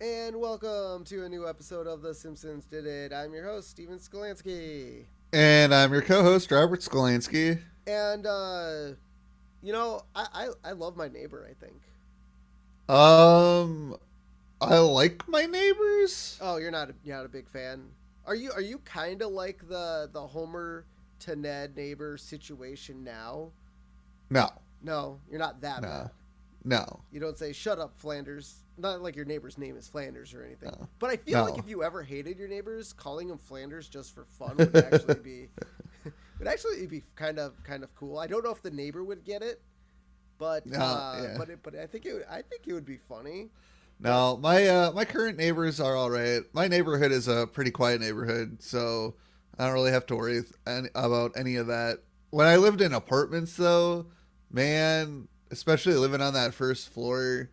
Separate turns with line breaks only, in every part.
And welcome to a new episode of The Simpsons Did It. I'm your host, Steven Skolansky.
And I'm your co-host, Robert Skolansky.
And, I love my neighbor, I think.
I like my neighbors.
Oh, you're not a big fan? Are you kind of like the Homer to Ned neighbor situation now?
No.
No, you're not that bad.
No.
You don't say, shut up, Flanders. Not like your neighbor's name is Flanders or anything.
No.
But I feel like if you ever hated your neighbors, calling them Flanders just for fun would actually be kind of cool. I don't know if the neighbor would get it, but I think it would be funny.
No, my current neighbors are all right. My neighborhood is a pretty quiet neighborhood, so I don't really have to worry about any of that. When I lived in apartments, though, man, especially living on that first floor,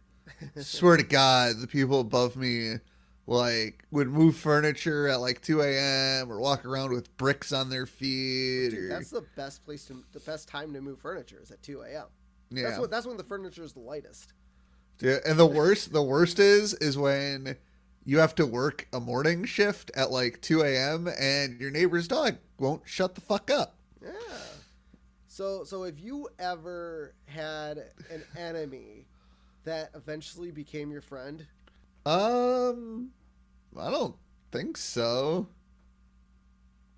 swear to God, the people above me would move furniture at 2 a.m. or walk around with bricks on their feet.
Dude, that's the best time to move furniture is at 2 a.m.
Yeah,
that's when the furniture is the lightest.
Dude, and the worst is when you have to work a morning shift at 2 a.m. and your neighbor's dog won't shut the fuck up.
Yeah. So if you ever had an enemy that eventually became your friend?
I don't think so.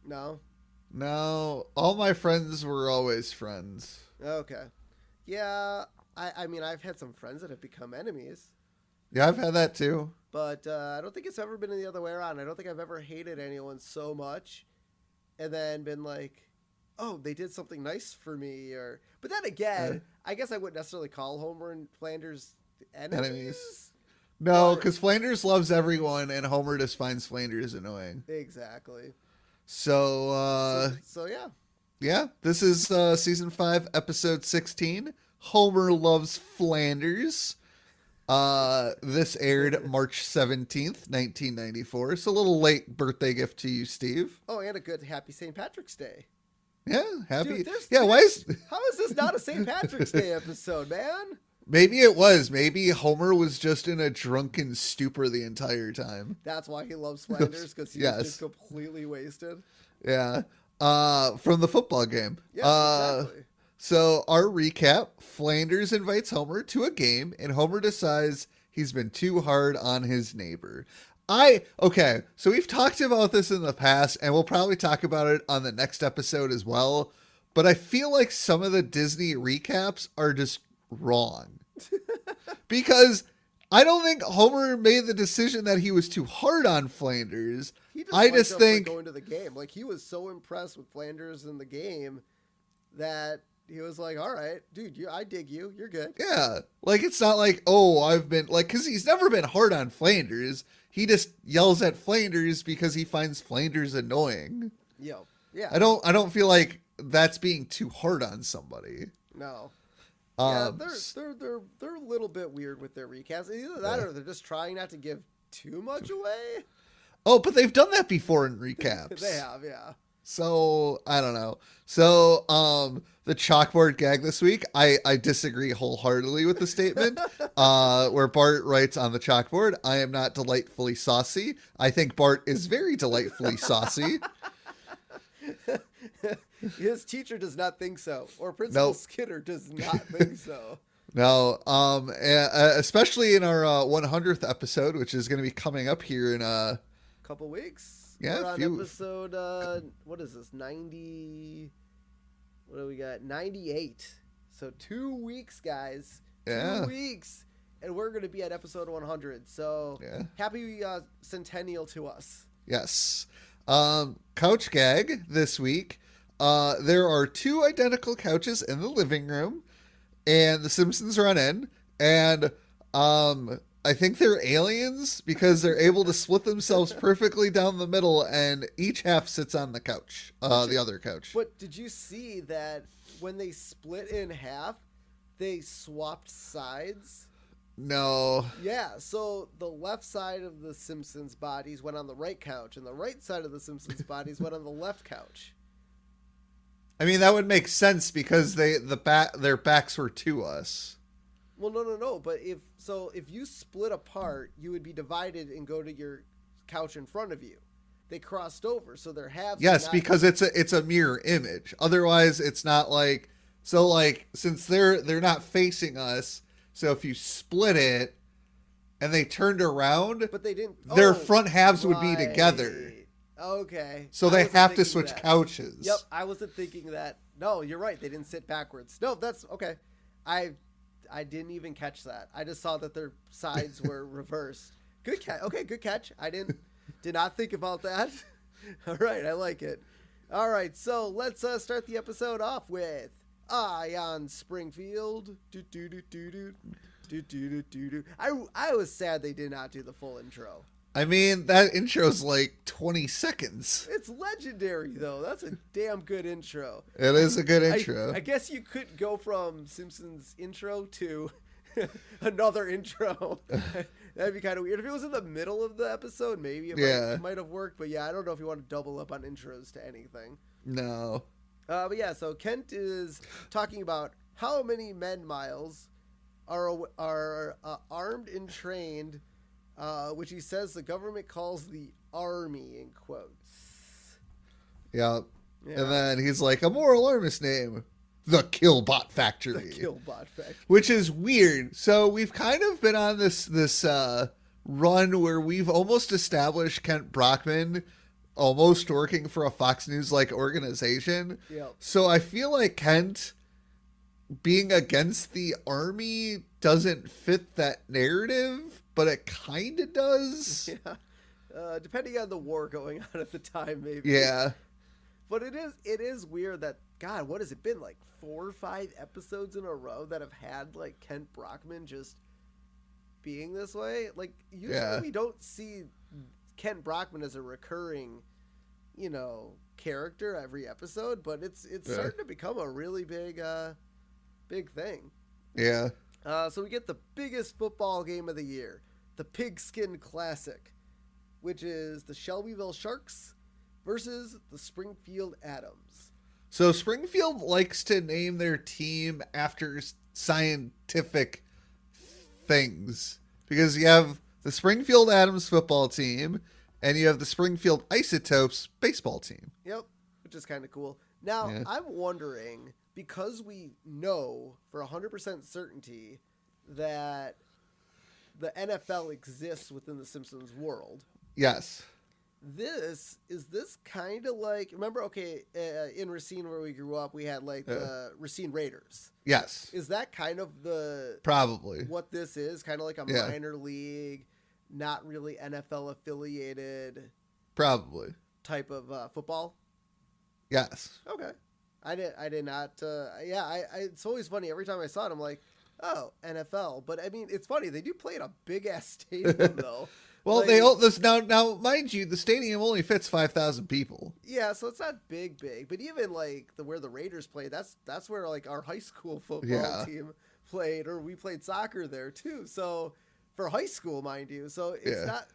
No?
No, all my friends were always friends.
Okay. Yeah, I mean, I've had some friends that have become enemies.
Yeah, I've had that too.
But I don't think it's ever been the other way around. I don't think I've ever hated anyone so much and then been like, oh, they did something nice for me. But then again, I guess I wouldn't necessarily call Homer and Flanders enemies.
No, because Flanders loves everyone, and Homer just finds Flanders annoying.
Exactly.
So
yeah.
Yeah, this is season 5, episode 16. Homer Loves Flanders. This aired March 17th, 1994. It's a little late birthday gift to you, Steve.
Oh, and a good happy St. Patrick's Day.
Yeah, happy.
Dude,
why is...
How is this not a St. Patrick's Day episode, man?
Maybe it was. Maybe Homer was just in a drunken stupor the entire time.
That's why he loves Flanders, because he's just completely wasted.
Yeah. From the football game.
Yeah, exactly.
So our recap, Flanders invites Homer to a game, and Homer decides he's been too hard on his neighbor. Okay, so we've talked about this in the past, and we'll probably talk about it on the next episode as well, but I feel like some of the Disney recaps are just wrong. Because I don't think Homer made the decision that he was too hard on Flanders.
I just think going to the game, he was so impressed with Flanders in the game that he was like, all right, dude, I dig you. You're good.
Yeah. It's not like, oh, I've been because he's never been hard on Flanders. He just yells at Flanders because he finds Flanders annoying.
Yo. Yeah.
I don't feel like that's being too hard on somebody.
No. Yeah, they're a little bit weird with their recaps. Either that or they're just trying not to give too much away.
Oh, but they've done that before in recaps.
They have, yeah.
So, I don't know. So, the chalkboard gag this week, I disagree wholeheartedly with the statement, where Bart writes on the chalkboard, I am not delightfully saucy. I think Bart is very delightfully saucy.
His teacher does not think so, or Principal Skinner does not think so.
No, especially in our 100th episode, which is going to be coming up here in a
couple weeks.
Yeah,
we're on episode. What is this? 90. What do we got? 98. So 2 weeks, guys.
Yeah.
2 weeks, and we're going to be at episode 100. So happy centennial to us.
Yes. Couch gag this week. There are 2 identical couches in the living room, and the Simpsons run in, and I think they're aliens because they're able to split themselves perfectly down the middle, and each half sits on the couch, the other couch.
But did you see that when they split in half, they swapped sides?
No.
Yeah, so the left side of the Simpsons bodies went on the right couch, and the right side of the Simpsons bodies went on the left couch.
I mean, that would make sense because their backs were to us.
Well, no. But if you split apart, you would be divided and go to your couch in front of you. They crossed over, so their halves.
Yes, because it's a mirror image. Otherwise, it's not like so. Like since they're not facing us, so if you split it and they turned around,
but they didn't.
Their front halves would be together.
Okay.
So they have to switch couches.
Yep, I wasn't thinking that. No, you're right. They didn't sit backwards. No, that's okay. I didn't even catch that. I just saw that their sides were reversed. Good catch. Okay, good catch. I did not think about that. All right, I like it. All right, so let's start the episode off with Ion Springfield. I was sad they did not do the full intro.
I mean, that intro's like 20 seconds.
It's legendary, though. That's a damn good intro.
It is a good intro.
I guess you could go from Simpsons intro to another intro. That'd be kind of weird. If it was in the middle of the episode, maybe it might have worked. But yeah, I don't know if you want to double up on intros to anything.
No.
But yeah, so Kent is talking about how many men miles are armed and trained, which he says the government calls the army, in quotes.
Yeah. And then he's like, a more alarmist name. The Killbot Factory.
The Killbot Factory.
Which is weird. So we've kind of been on this run where we've almost established Kent Brockman almost working for a Fox News-like organization.
Yep.
So I feel like Kent being against the army doesn't fit that narrative, but it kind of does.
Yeah. Depending on the war going on at the time, maybe.
Yeah.
But it is weird that, God, what has it been, like 4 or 5 episodes in a row that have had, like, Kent Brockman just being this way? Like, usually we don't see Kent Brockman as a recurring, character every episode, but it's starting to become a really big thing.
Yeah.
So we get the biggest football game of the year, the Pigskin Classic, which is the Shelbyville Sharks versus the Springfield Adams.
So Springfield likes to name their team after scientific things because you have the Springfield Adams football team and you have the Springfield Isotopes baseball team.
Yep, which is kind of cool. Now, I'm wondering, because we know for 100% certainty that the NFL exists within the Simpsons world.
Yes.
Is this kind of like, remember, in Racine where we grew up, we had like the Racine Raiders.
Yes.
Is that kind of
probably
what this is? Kind of like a minor league, not really NFL affiliated,
probably
type of football?
Yes.
Okay. I did not. It's always funny. Every time I saw it, I'm like, oh, NFL. But I mean, it's funny. They do play in a big ass stadium though.
Well, now, mind you, the stadium only fits 5,000 people.
Yeah, so it's not big, but even like where the Raiders play, that's where like our high school football team played, or we played soccer there too. So for high school, mind you, so it's not.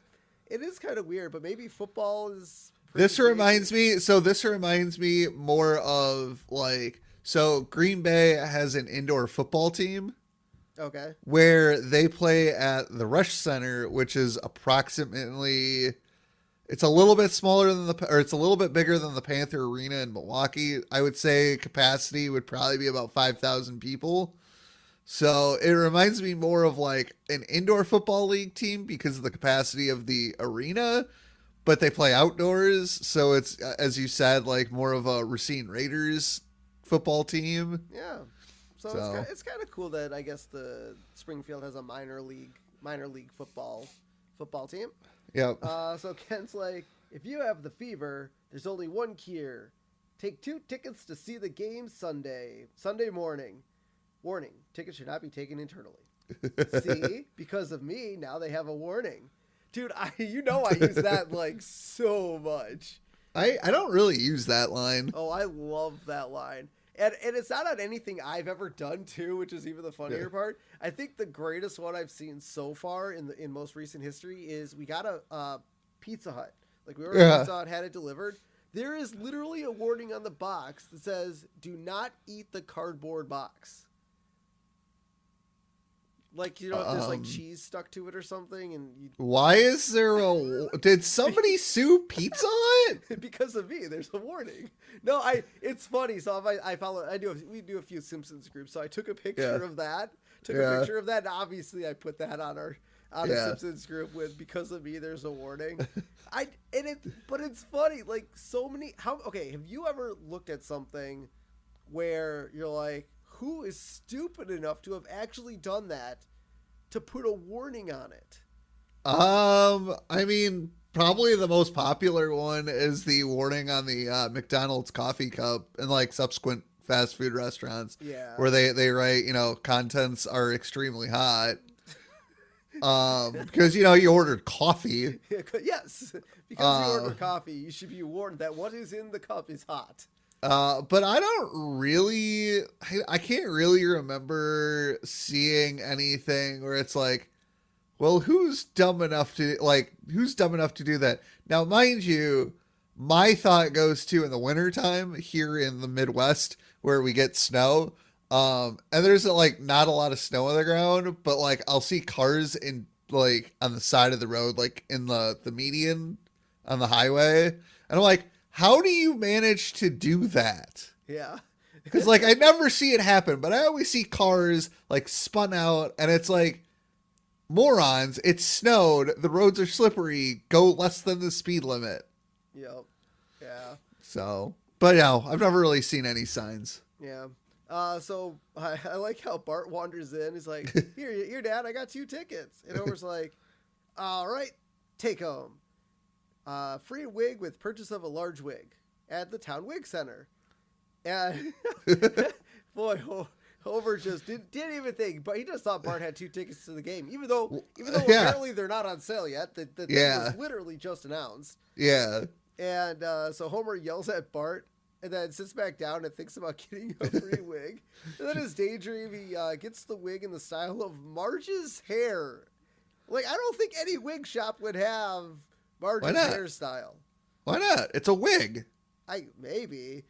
It is kind of weird, but maybe football is.
This reminds me more of so Green Bay has an indoor football team.
Okay.
Where they play at the Rush Center, which is approximately, it's a little bit smaller than it's a little bit bigger than the Panther Arena in Milwaukee. I would say capacity would probably be about 5,000 people. So it reminds me more of like an indoor football league team because of the capacity of the arena, but they play outdoors. So it's, as you said, like more of a Racine Raiders football team.
Yeah. So it's kind of cool that I guess the Springfield has a minor league football team.
Yep.
So Kent's like, if you have the fever, there's only one cure. Take 2 tickets to see the game Sunday morning. Warning: tickets should not be taken internally. See, because of me, now they have a warning. Dude, I use that like so much.
I don't really use that line.
Oh, I love that line. And it's not on anything I've ever done too, which is even the funnier part. I think the greatest one I've seen so far in most recent history is we got a Pizza Hut. Like we were at Pizza Hut, had it delivered. There is literally a warning on the box that says, "Do not eat the cardboard box." Like, you know, if there's like cheese stuck to it or something, and you...
Why is there did somebody sue Pizza Hut?
Because of me, there's a warning. No, it's funny. So we do a few Simpsons groups. So I took a picture of that. A picture of that. And obviously, I put that on a Simpsons group with "because of me, there's a warning." But it's funny. Like so many. Have you ever looked at something where you're like, who is stupid enough to have actually done that to put a warning on it?
I mean, probably the most popular one is the warning on the McDonald's coffee cup and like subsequent fast food restaurants.
Yeah.
Where they write, you know, contents are extremely hot. Because, you know, you ordered coffee.
Yes. Because you ordered coffee, you should be warned that what is in the cup is hot.
But I can't really remember seeing anything where it's like, well, who's dumb enough to do that? Now, mind you, my thought goes to in the wintertime here in the Midwest where we get snow. And there's like not a lot of snow on the ground, but like I'll see cars in like on the side of the road, like in the median on the highway. And I'm like, how do you manage to do that?
Yeah.
Because like I never see it happen, but I always see cars like spun out and it's like, morons, it snowed, the roads are slippery, go less than the speed limit.
Yep. Yeah.
So, but no, I've never really seen any signs.
Yeah. So I like how Bart wanders in. He's like, here, Dad, I got 2 tickets. And Homer's like, all right, take them. Free wig with purchase of a large wig at the town wig center. And boy, Homer just didn't even think, but he just thought Bart had 2 tickets to the game, even though apparently they're not on sale yet. The thing was literally just announced.
Yeah.
And so Homer yells at Bart and then sits back down and thinks about getting a free wig. And then his daydream, he gets the wig in the style of Marge's hair. Like, I don't think any wig shop would have Marge's hairstyle.
Why not? It's a wig.
Maybe.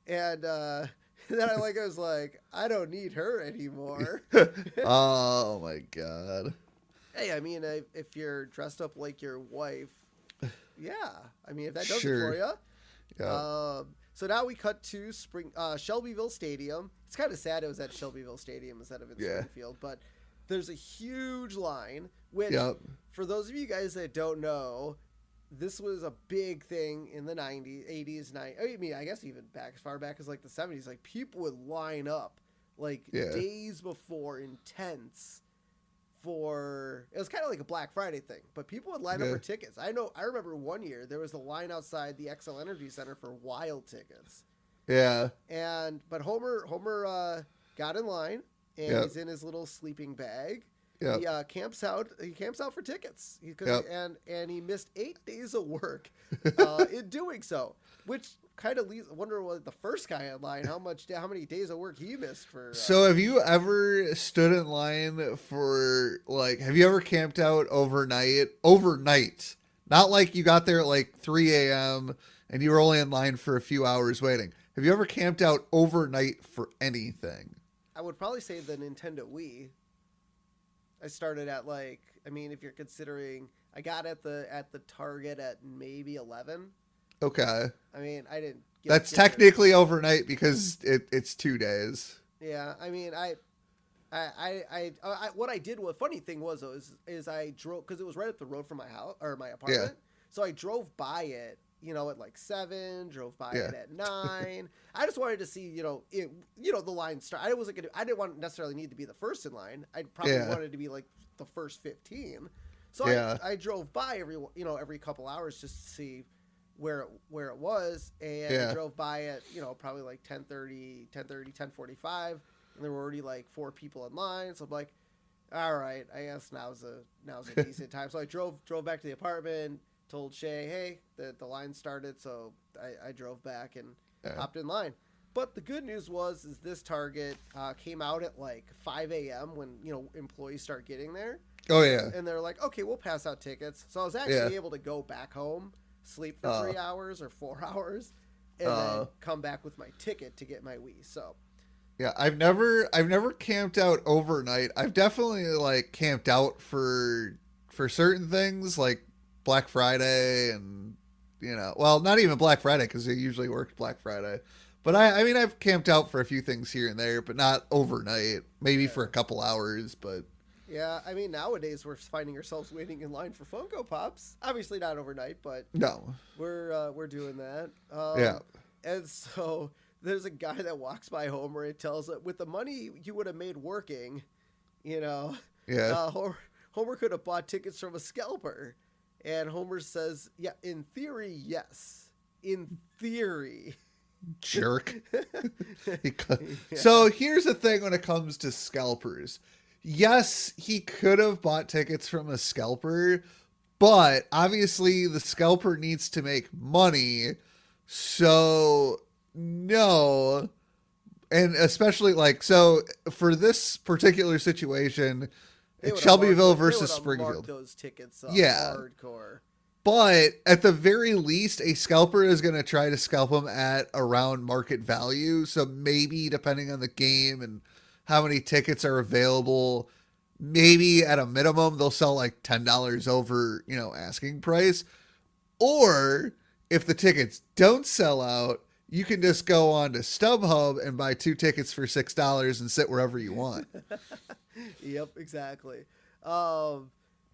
And then I was like, I don't need her anymore.
Oh my God.
Hey, I mean, if you're dressed up like your wife, yeah. I mean, if that does it for you.
Yeah.
So now we cut to Shelbyville Stadium. It's kind of sad it was at Shelbyville Stadium instead of in Springfield, but there's a huge line, which for those of you guys that don't know, this was a big thing in the 90s, 80s, 90s. I mean, I guess even as far back as like the 70s, like people would line up like days before in tents it was kind of like a Black Friday thing, but people would line up for tickets. I remember one year there was a line outside the XL Energy Center for Wild tickets.
Yeah.
But Homer got in line and he's in his little sleeping bag. Yep. He camps out for tickets. And he missed 8 days of work in doing so, which kind of leaves. I wonder what the first guy in line, how many days of work he missed for.
So have you ever stood in line for have you ever camped out overnight? Overnight, not like you got there at like 3 a.m. and you were only in line for a few hours waiting. Have you ever camped out overnight for anything?
I would probably say the Nintendo Wii. I started at if you're considering, I got at the Target at maybe 11.
Okay.
I mean, I didn't.
That's technically overnight because it's 2 days.
Yeah, I mean, what I did was, funny thing was though, is I drove, because it was right up the road from my house or my apartment. Yeah. So I drove by it, at like 7, drove by it at 9. I just wanted to see, the line start. I didn't want necessarily need to be the first in line. I probably wanted to be like the first 15. So I drove by every couple hours just to see where it was, and I drove by at probably like 10:30, 10:45, and there were already like 4 people in line. So I'm like, all right, I guess now's a decent time. So I drove back to the apartment, told Shay, hey, the line started, so I drove back and hopped in line. But the good news is this Target came out at like 5 a.m. when employees start getting there.
Oh yeah,
and they're like, okay, we'll pass out tickets. So I was actually able to go back home. sleep for 3 hours or 4 hours, and then come back with my ticket to get my Wii. So
yeah, I've never camped out overnight. I've definitely like camped out for certain things like Black Friday and well, not even Black Friday because they usually work Black Friday. But I mean, I've camped out for a few things here and there, but not overnight. Maybe for a couple hours, but
yeah, I mean, nowadays we're finding ourselves waiting in line for Funko Pops. Obviously not overnight, but
no,
we're doing that.
Yeah,
and so there's a guy that walks by Homer and tells it with the money you would have made working,
yeah,
Homer could have bought tickets from a scalper, and Homer says, "Yeah, in theory, yes, in theory."
Jerk. So here's the thing when it comes to scalpers. Yes, he could have bought tickets from a scalper, but obviously the scalper needs to make money. So no. And especially so for this particular situation, it's Shelbyville versus Springfield.
Those tickets hardcore.
But at the very least, a scalper is going to try to scalp them at around market value. So maybe depending on the game and how many tickets are available, maybe at a minimum, they'll sell like $10 over, asking price. Or if the tickets don't sell out, you can just go on to StubHub and buy 2 tickets for $6 and sit wherever you want.
Yep, exactly.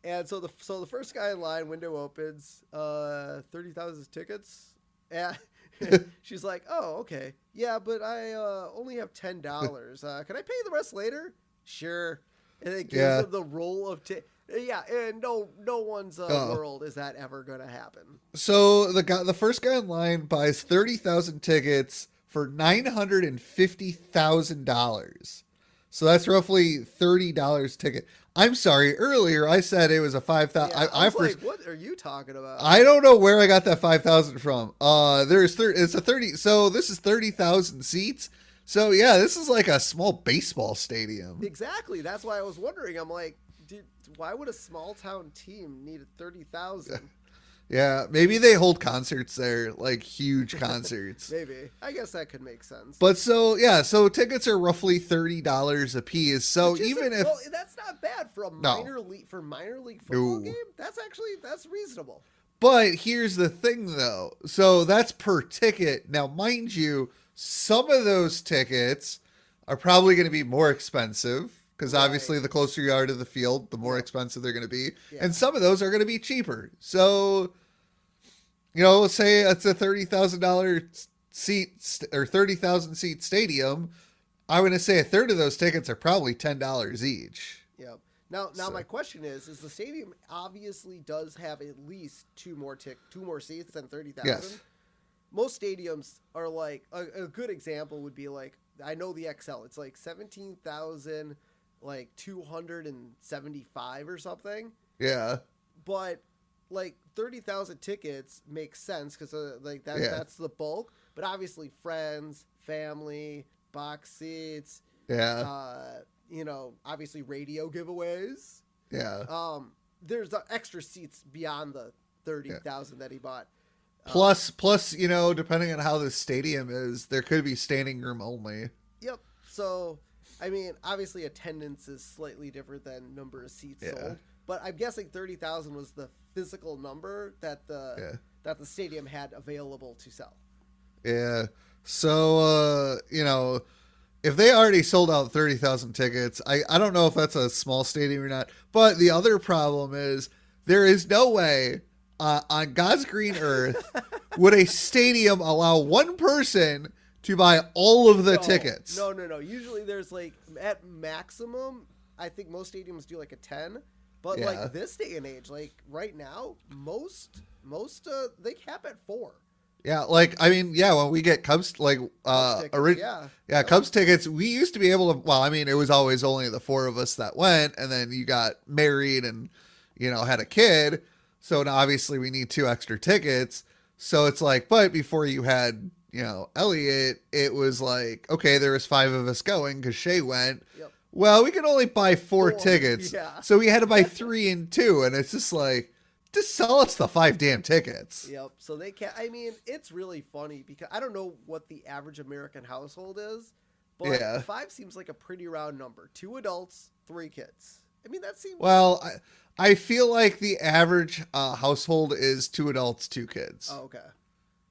And so the first guy in line, window opens, 30,000 tickets. And she's like, "Oh, okay. Yeah, but I only have $10. Can I pay the rest later?" Sure. And it gives him the roll of yeah, and no one's world is that ever going to happen.
So the first guy in line buys 30,000 tickets for $950,000. So that's roughly $30 ticket. I'm sorry. Earlier, I said it was a 5,000.
Yeah, I was like, what are you talking about?
I don't know where I got that 5,000 from. It's a 30. So this is 30,000 seats. So yeah, this is like a small baseball stadium.
Exactly. That's why I was wondering. I'm like, why would a small town team need 30,000?
Yeah, maybe they hold concerts there, like huge concerts.
Maybe. I guess that could make sense.
But so tickets are roughly $30 a piece. So even if
that's not bad for a minor league football game. That's reasonable.
But here's the thing though. So that's per ticket. Now, mind you, some of those tickets are probably going to be more expensive. Because obviously the closer you are to the field, the more expensive they're going to be. Yeah. And some of those are going to be cheaper. So, let's say it's a $30,000 seat or 30,000 seat stadium. I'm going to say a third of those tickets are probably $10 each.
Yep. Now my question is the stadium obviously does have at least two more seats than 30,000. Yes. Most stadiums are like, a good example would be like, I know the XL. It's like 17,000. Like 275 or something.
Yeah.
But like 30,000 tickets makes sense because that's the bulk. But obviously friends, family, box seats.
Yeah.
Obviously radio giveaways.
Yeah.
There's extra seats beyond the 30,000 that he bought.
Plus, depending on how the stadium is, there could be standing room only.
Yep. So, I mean, obviously attendance is slightly different than number of seats sold, but I'm guessing 30,000 was the physical number that the stadium had available to sell.
Yeah. So, if they already sold out 30,000 tickets, I don't know if that's a small stadium or not, but the other problem is there is no way on God's green earth would a stadium allow one person to buy all of the tickets.
No. Usually there's like, at maximum, I think most stadiums do like a 10. But like this day and age, like right now, most they cap at 4.
Yeah, when we get Cubs, Cubs tickets, we used to be able to, it was always only the 4 of us that went, and then you got married and, had a kid. So now obviously we need 2 extra tickets. So it's like, but before you had, Elliot, it was like, okay, there was 5 of us going because Shay went. Yep. Well, we could only buy 4 tickets. Yeah. So we had to buy 3 and 2. And it's just like, just sell us the 5 damn tickets.
Yep. So they can't. I mean, it's really funny because I don't know what the average American household is, but
Yeah.
5 seems like a pretty round number. 2 adults, 3 kids. I mean, that seems.
Well, I feel like the average household is 2 adults, 2 kids.
Oh, okay.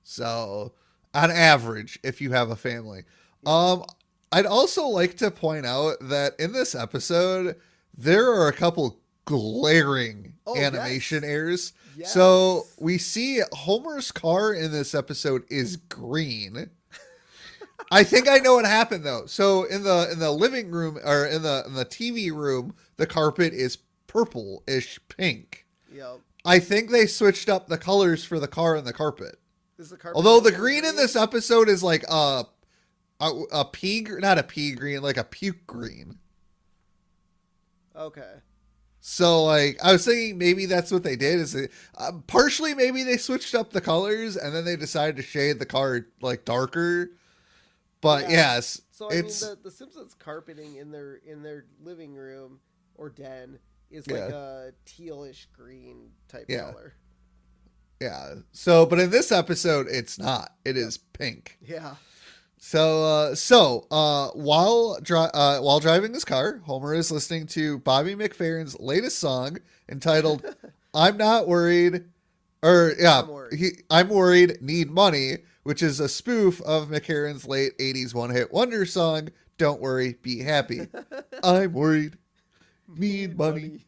So, on average, if you have a family. I'd also like to point out that in this episode, there are a couple glaring animation errors.
Yes.
So we see Homer's car in this episode is green. I think I know what happened though. So in the living room or in the TV room, the carpet is purple-ish pink.
Yep.
I think they switched up the colors for the car and the carpet.
Is the carpet
Although the green in this episode is like not a pea green, like a puke green.
Okay.
So, like, I was thinking maybe that's what they did. Is partially maybe they switched up the colors and then they decided to shade the car like darker. But yes,
so I mean the Simpsons carpeting in their living room or den is like a tealish green type color.
Yeah. So, but in this episode, it's not. It is pink.
Yeah.
So, while driving his car, Homer is listening to Bobby McFerrin's latest song entitled "I'm Not Worried," I'm worried, need money, which is a spoof of McFerrin's late '80s one-hit wonder song "Don't Worry, Be Happy." I'm worried, need money.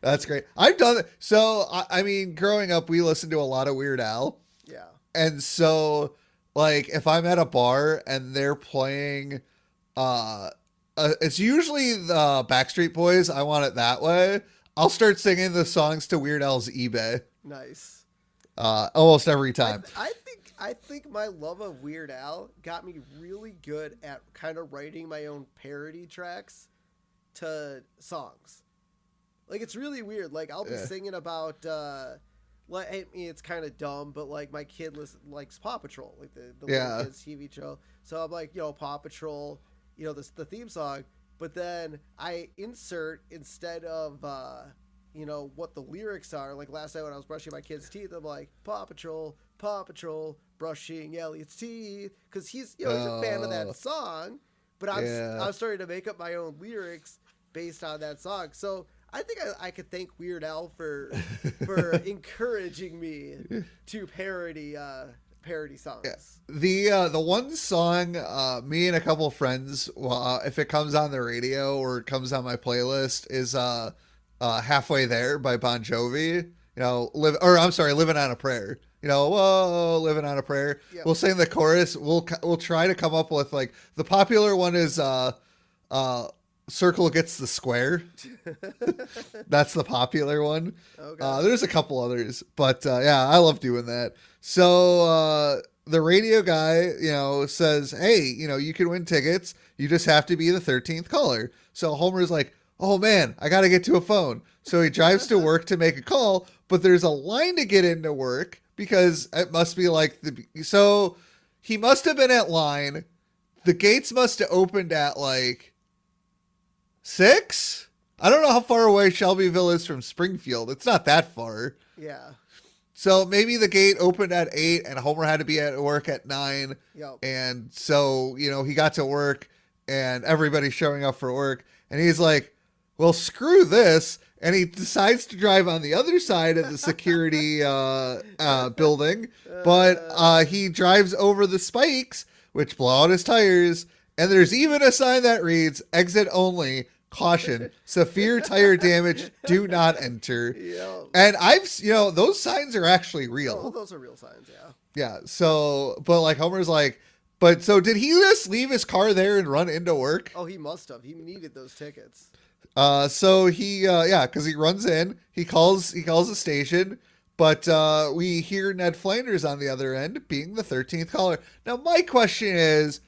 That's great. I've done it. So, I mean, growing up, we listened to a lot of Weird Al.
Yeah.
And so, like, if I'm at a bar and they're playing, it's usually the Backstreet Boys. I Want It That Way. I'll start singing the songs to Weird Al's eBay.
Nice.
Almost every time.
I think my love of Weird Al got me really good at kind of writing my own parody tracks to songs. Like, it's really weird. Like, I'll be singing about, like, I mean, it's kind of dumb, but, like, my kid likes Paw Patrol, like the little kids TV show. So I'm like, Paw Patrol, the theme song. But then I insert, instead of, what the lyrics are, like last night when I was brushing my kid's teeth, I'm like, Paw Patrol, brushing Elliot's teeth. Because he's a fan of that song. But I'm starting to make up my own lyrics based on that song. So I think I could thank Weird Al for encouraging me to parody songs.
The one song me and a couple of friends, if it comes on the radio or it comes on my playlist, is Halfway There by Bon Jovi. Living on a Prayer. Whoa, living on a prayer. Yep. We'll sing the chorus. We'll try to come up with, like, the popular one is Circle Gets the Square. That's the popular one. Okay. There's a couple others, but I love doing that. So the radio guy, says, hey, you can win tickets. You just have to be the 13th caller. So Homer's like, oh man, I got to get to a phone. So he drives to work to make a call, but there's a line to get into work because it must be like so he must have been at line. The gates must have opened at like 6. I don't know how far away Shelbyville is from Springfield. It's not that far.
Yeah.
So maybe the gate opened at 8 and Homer had to be at work at 9.
Yep.
And so, he got to work and everybody's showing up for work. And he's like, well, screw this. And he decides to drive on the other side of the security building. But he drives over the spikes, which blow out his tires. And there's even a sign that reads, exit only, caution, severe tire damage, do not enter.
Yep.
And those signs are actually real.
Oh, those are real signs, yeah.
Yeah. So, but like Homer's like, so did he just leave his car there and run into work?
Oh, he must have. He needed those tickets.
So he, because he runs in, he calls the station, but we hear Ned Flanders on the other end being the 13th caller. Now, my question is,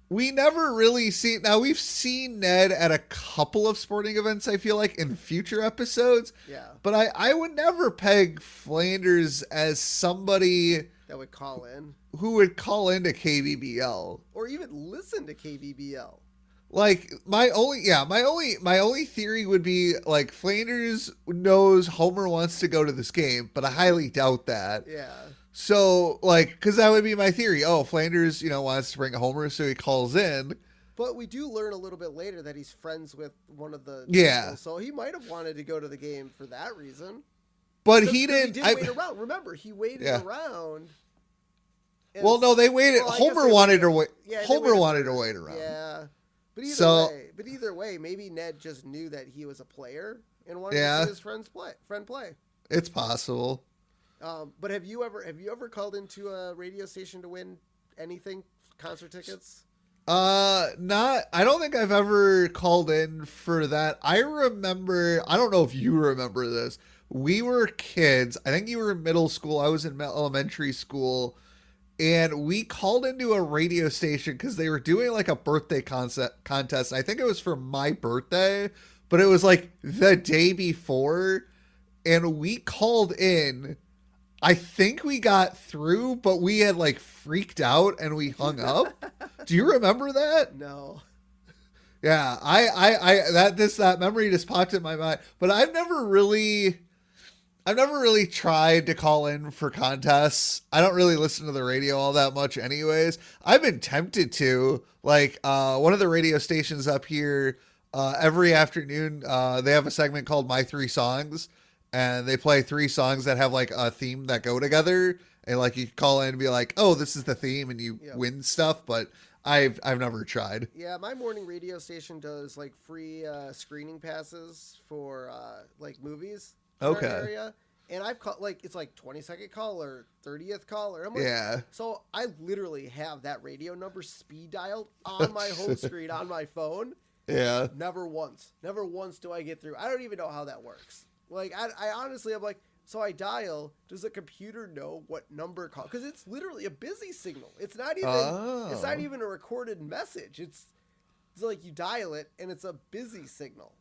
we never really see, now we've seen Ned at a couple of sporting events, I feel like, in future episodes.
Yeah.
But I would never peg Flanders as somebody
that would call in.
Who would call into KBBL.
Or even listen to KBBL.
Like my only theory would be like Flanders knows Homer wants to go to this game, but I highly doubt that.
Yeah.
So like, because that would be my theory. Oh, Flanders, wants to bring Homer, so he calls in.
But we do learn a little bit later that he's friends with one of the
Yeah.
people, so he might have wanted to go to the game for that reason.
But he didn't.
He did wait around. Remember, he waited around.
Well, no, they waited.
Well,
Homer wanted to wait.
Yeah,
Homer wanted to wait around.
Yeah. But either way, maybe Ned just knew that he was a player and wanted to see his friend play.
It's possible.
But have you ever called into a radio station to win anything, concert tickets?
Not. I don't think I've ever called in for that. I remember. I don't know if you remember this. We were kids. I think you were in middle school. I was in elementary school. And we called into a radio station because they were doing like a birthday contest. I think it was for my birthday, but it was like the day before. And we called in. I think we got through, but we had like freaked out and we hung up. Do you remember that?
No.
Yeah, that memory just popped in my mind. But I've never really tried to call in for contests. I don't really listen to the radio all that much anyways. I've been tempted to. Like, one of the radio stations up here, every afternoon, they have a segment called My Three Songs, and they play 3 songs that have like a theme that go together. And like you call in and be like, oh, this is the theme, and you win stuff. But I've never tried.
Yeah, my morning radio station does like free screening passes for like movies.
Okay.
Area. And I've called it's like 22nd call or 30th call, or I'm like,
yeah.
So I literally have that radio number speed dialed on my home screen on my phone.
Yeah.
Never once do I get through. I don't even know how that works. Like I honestly, I'm like, so I dial. Does the computer know what number call? Because it's literally a busy signal. It's not even. It's not even a recorded message. It's like you dial it and it's a busy signal.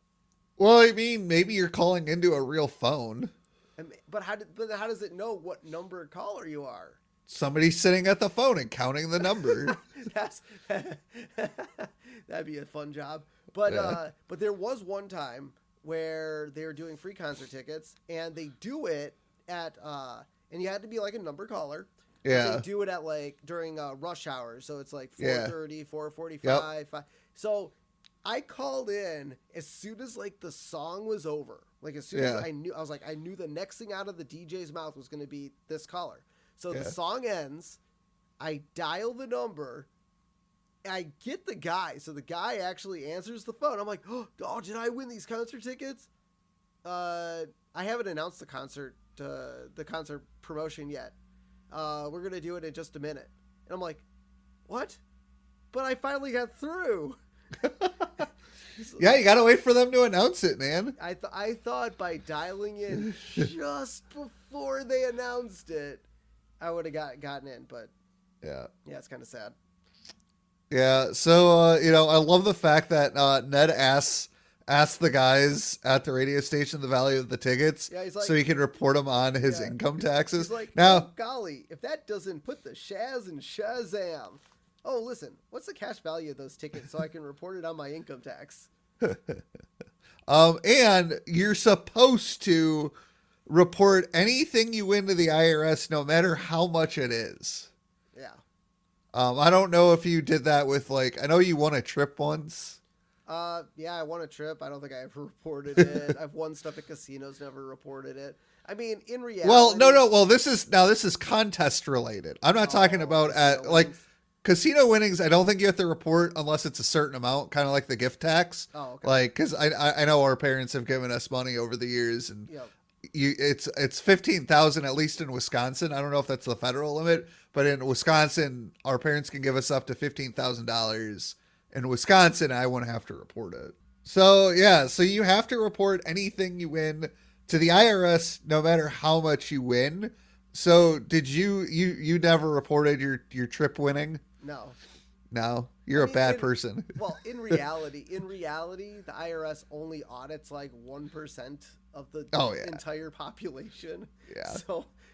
Well, I mean, maybe you're calling into a real phone.
But how does it know what number caller you are?
Somebody's sitting at the phone and counting the number.
That'd be a fun job. But but there was one time where they were doing free concert tickets, and they do it at and you had to be like a number caller.
Yeah.
They do it at like during rush hour, so it's like 4:30, 4:45. Yep. So I called in as soon as like the song was over. Like as soon as I knew the next thing out of the DJ's mouth was going to be this caller. So the song ends, I dial the number, I get the guy. So the guy actually answers the phone. I'm like, oh, did I win these concert tickets? I haven't announced the concert promotion yet. We're going to do it in just a minute. And I'm like, what? But I finally got through.
Yeah, you gotta wait for them to announce it, man.
I thought by dialing in just before they announced it, I would have gotten in, but yeah, it's kind of sad.
Yeah, so I love the fact that Ned asked the guys at the radio station the value of the tickets, like, so he can report them on his income taxes.
He's like,
now,
oh, golly, if that doesn't put the Shaz in Shazam. Oh, listen, what's the cash value of those tickets so I can report it on my income tax?
And you're supposed to report anything you win to the IRS, no matter how much it is.
Yeah.
I don't know if you did that with I know you won a trip once.
Yeah, I won a trip. I don't think I ever reported it. I've won stuff at casinos, never reported it. I mean, in reality.
Well, no. Well, this is contest related. I'm not talking about casino winnings. I don't think you have to report unless it's a certain amount, kind of like the gift tax.
Oh, okay.
Because I know our parents have given us money over the years, and it's 15,000 at least in Wisconsin. I don't know if that's the federal limit, but in Wisconsin, our parents can give us up to $15,000. In Wisconsin, I wouldn't have to report it. So you have to report anything you win to the IRS, no matter how much you win. So did you never reported your trip winning? No, you're a bad person.
Well, in reality, the IRS only audits like 1% of the entire population.
Yeah.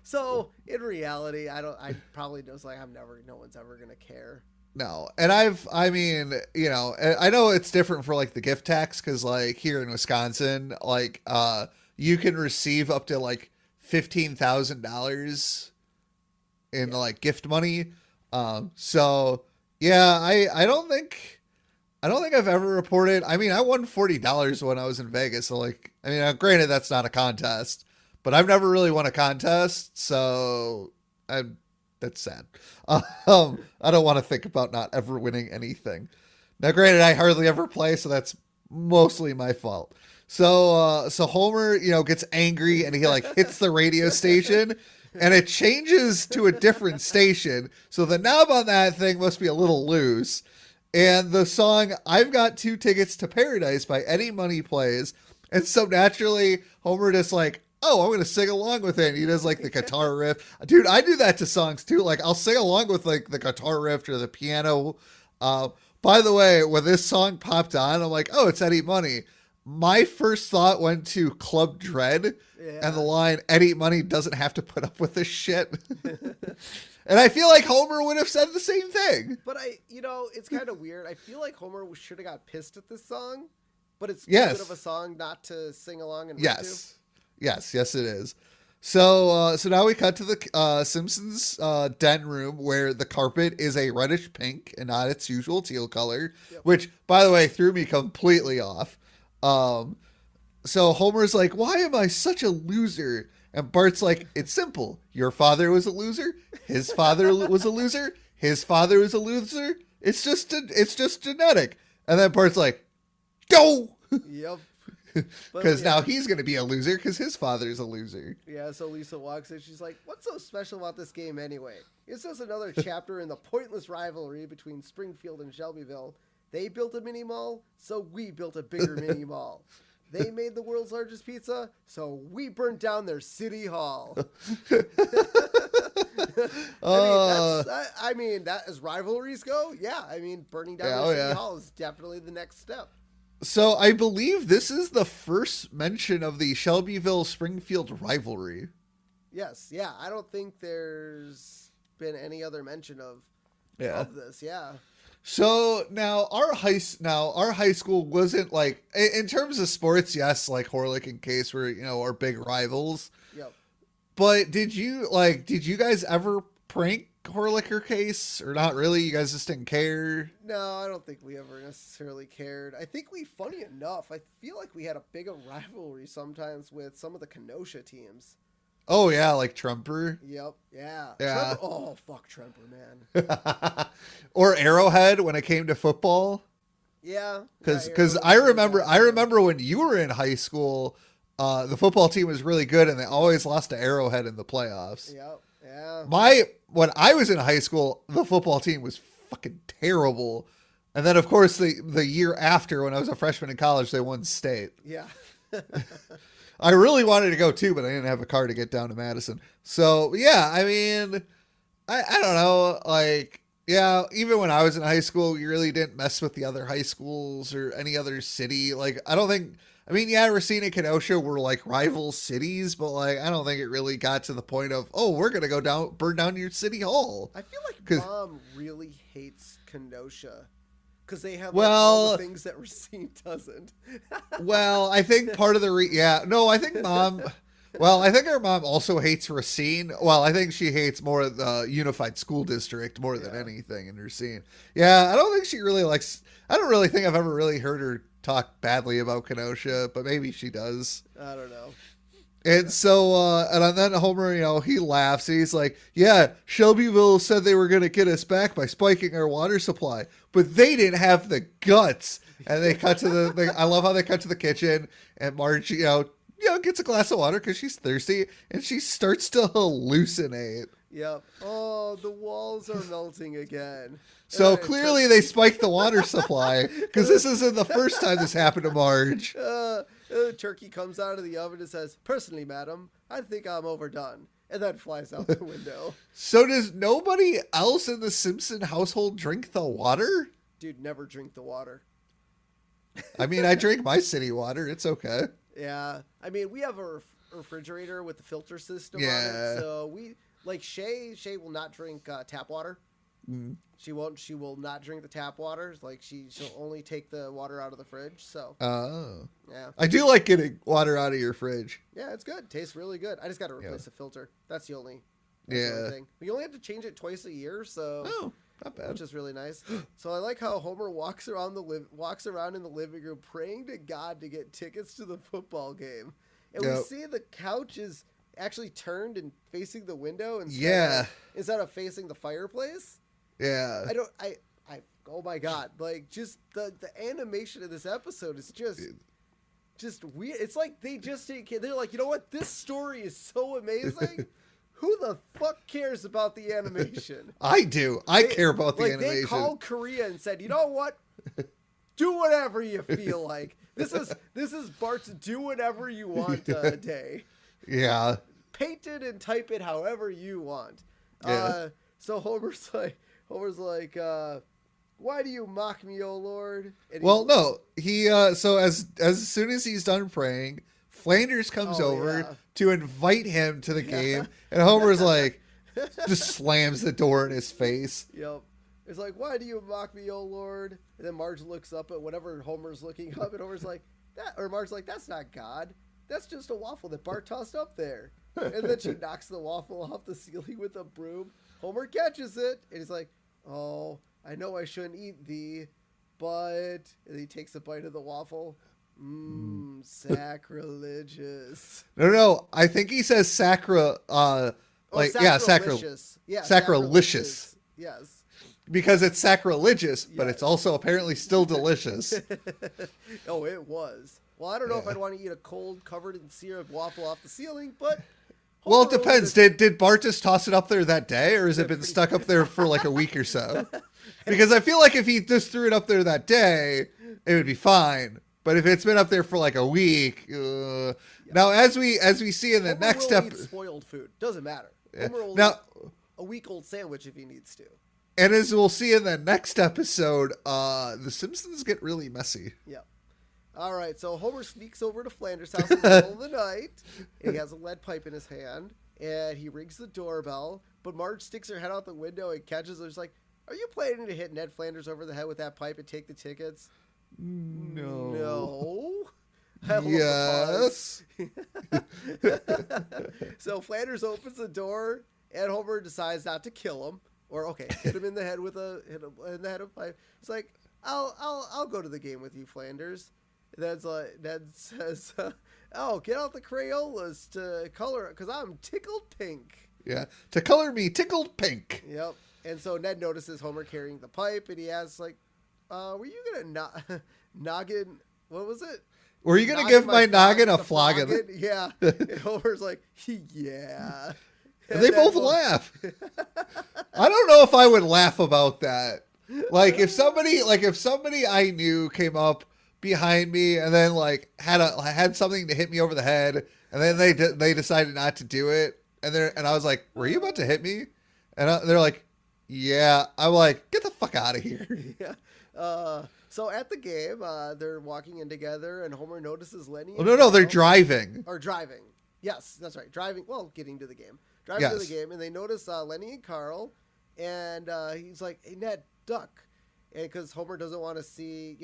So in reality, I probably just no one's ever gonna care.
No. And I mean, you know, I know it's different for like the gift tax because like here in Wisconsin, like you can receive up to like $15,000 in like gift money. So yeah, I don't think I've ever reported. I mean, I won $40 when I was in Vegas. So like, I mean, granted that's not a contest, but I've never really won a contest, so that's sad. I don't want to think about not ever winning anything. Now, granted, I hardly ever play, so that's mostly my fault. So Homer, you know, gets angry and he like hits the radio station, and it changes to a different station. So the knob on that thing must be a little loose. And the song "I've Got Two Tickets to Paradise" by Eddie Money plays, and so naturally Homer just like, oh, I'm gonna sing along with it. And he does like the guitar riff. Dude, I do that to songs too. Like I'll sing along with like the guitar riff or the piano. By the way, when this song popped on, I'm like, oh, it's Eddie Money. My first thought went to Club Dread and the line, Eddie Money doesn't have to put up with this shit. And I feel like Homer would have said the same thing.
But it's kind of weird. I feel like Homer should have got pissed at this song, but it's too
Yes.
good of a song not to sing along and
Yes. Yes, it is. So now we cut to the Simpsons den room where the carpet is a reddish pink and not its usual teal color, which, by the way, threw me completely off. So Homer's like, why am I such a loser? And Bart's like, it's simple. Your father was a loser. His father was a loser. His father was a loser. It's just genetic. And then Bart's like, go.
Yep.
Because now he's going to be a loser because his father's a loser.
Yeah, so Lisa walks in. She's like, what's so special about this game anyway? It's just another chapter in the pointless rivalry between Springfield and Shelbyville. They built a mini mall, so we built a bigger mini mall. They made the world's largest pizza, so we burned down their city hall. I mean, that as rivalries go, yeah. I mean, burning down their city hall is definitely the next step.
So I believe this is the first mention of the Shelbyville-Springfield rivalry.
Yes, yeah. I don't think there's been any other mention of this. Yeah.
So now our high school wasn't like, in terms of sports, yes, like Horlick and Case were, you know, our big rivals.
Yep.
But did you guys ever prank Horlick or Case, or not really? You guys just didn't care?
No, I don't think we ever necessarily cared. I think funny enough, I feel like we had a bigger rivalry sometimes with some of the Kenosha teams.
Oh yeah, like Tremper.
Yep. Yeah.
Yeah.
Tremper, oh fuck Tremper, man.
Or Arrowhead when it came to football.
Yeah.
Because I remember when you were in high school, the football team was really good and they always lost to Arrowhead in the playoffs.
Yep. Yeah.
When I was in high school, the football team was fucking terrible. And then of course the year after, when I was a freshman in college, they won state.
Yeah.
I really wanted to go too, but I didn't have a car to get down to Madison. So yeah, I mean, I don't know, like, yeah, even when I was in high school, we really didn't mess with the other high schools or any other city. Like, Racine and Kenosha were like rival cities, but like, I don't think it really got to the point of, oh, we're going to burn down your city hall.
I feel like Mom really hates Kenosha because they have all the things that Racine doesn't.
Well, I think part of the, I think Mom... Well, I think our mom also hates Racine. Well, I think she hates more the Unified School District more than anything in Racine. Yeah, I don't think she really likes... I don't really think I've ever really heard her talk badly about Kenosha, but maybe she does.
I don't know.
And so, and then Homer, you know, he laughs. And he's like, yeah, Shelbyville said they were going to get us back by spiking our water supply, but they didn't have the guts. And they cut to I love how they cut to the kitchen, and Marge, gets a glass of water because she's thirsty, and she starts to hallucinate.
Yep. Oh, the walls are melting again.
So clearly they spiked the water supply, because this isn't the first time this happened to Marge.
Turkey comes out of the oven and says, personally, madam, I think I'm overdone. And then flies out the window.
So does nobody else in the Simpson household drink the water?
Dude, never drink the water.
I mean, I drink my city water. It's okay.
Yeah. I mean, we have a refrigerator with the filter system on it. So we, like Shay will not drink tap water.
Mm.
She will not drink the tap water. Like she'll only take the water out of the fridge. So
Oh.
yeah.
I do like getting water out of your fridge.
Yeah, it's good. Tastes really good. I just got to replace the filter. That's the only thing. We only have to change it twice a year, so
not bad.
Which is really nice. So I like how Homer walks around in the living room praying to God to get tickets to the football game. And we see the couch is actually turned and facing the window instead of facing the fireplace.
Yeah.
Oh my God. Like just the animation of this episode is just weird. It's like they're like, you know what? This story is so amazing. Who the fuck cares about the animation?
I do. I care about the animation.
They called Korea and said, you know what? Do whatever you feel like. This is Bart's do whatever you want day.
Yeah.
Paint it and type it however you want.
Yeah.
So Homer's like, why do you mock me, O Lord? And
no. He so as soon as he's done praying, Flanders comes over to invite him to the game, and Homer's like, just slams the door in his face.
Yep. It's like, why do you mock me, O Lord? And then Marge looks up at whatever Homer's looking up, and Homer's like, Marge's like, that's not God. That's just a waffle that Bart tossed up there. And then she knocks the waffle off the ceiling with a broom. Homer catches it, and he's like, oh, I know I shouldn't eat thee, but... And he takes a bite of the waffle. Sacrilegious.
No. I think he says sacrilegious.
Yeah,
sacrilegious.
Yes.
Because it's sacrilegious, but it's also apparently still delicious.
Oh, it was. Well, I don't know if I'd want to eat a cold, covered in syrup waffle off the ceiling, but...
Well, it depends. Did Bart just toss it up there that day, or has it been stuck up there for like a week or so? Because I feel like if he just threw it up there that day, it would be fine. But if it's been up there for like a week, now as we see in the next step,
spoiled food doesn't matter. Homer will
now
eat a week-old sandwich if he needs to.
And as we'll see in the next episode, the Simpsons get really messy.
Yeah. All right, so Homer sneaks over to Flanders' house in the middle of the night, and he has a lead pipe in his hand, and he rings the doorbell, but Marge sticks her head out the window and catches her. She's like, are you planning to hit Ned Flanders over the head with that pipe and take the tickets? No.
Yes.
So Flanders opens the door, and Homer decides not to kill him, or hit him in the head with a pipe. It's like, I'll go to the game with you, Flanders. Ned says, oh, get out the Crayolas to color it, because I'm tickled pink.
Yeah, to color me tickled pink.
Yep. And so Ned notices Homer carrying the pipe, and he asks, like, were you going to noggin, what was it?
Were you going to give my noggin a flogging?
Yeah. And Homer's like, yeah.
And they both laugh. I don't know if I would laugh about that. Like if somebody I knew came up behind me and then like had something to hit me over the head, and then they decided not to do it, and I was like, were you about to hit me? And they're like, yeah. I'm like, get the fuck out of here.
Yeah. So at the game, they're walking in together, and Homer notices Lenny.
Oh, no, they're driving.
Or driving. Yes, that's right. Driving. Well, getting to the game. Driving to the game, and they notice Lenny and Carl, and he's like, "Hey, Ned, duck," and because Homer doesn't want to see,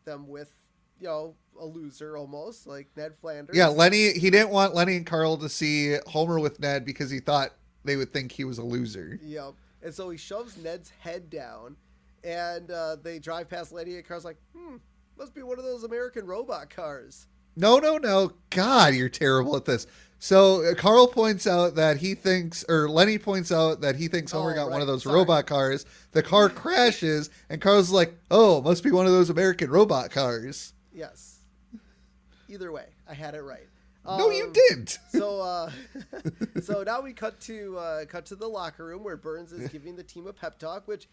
them with, a loser almost like Ned Flanders.
Yeah, Lenny. He didn't want Lenny and Carl to see Homer with Ned because he thought they would think he was a loser.
Yep. And so he shoves Ned's head down, and they drive past Lenny, and Carl's like, must be one of those American robot cars.
No. God, you're terrible at this. So Carl points out that Lenny points out that he thinks Homer got one of those robot cars. The car crashes, and Carl's like, oh, must be one of those American robot cars.
Yes. Either way, I had it right.
No, you didn't.
So now we cut to the locker room where Burns is giving the team a pep talk, which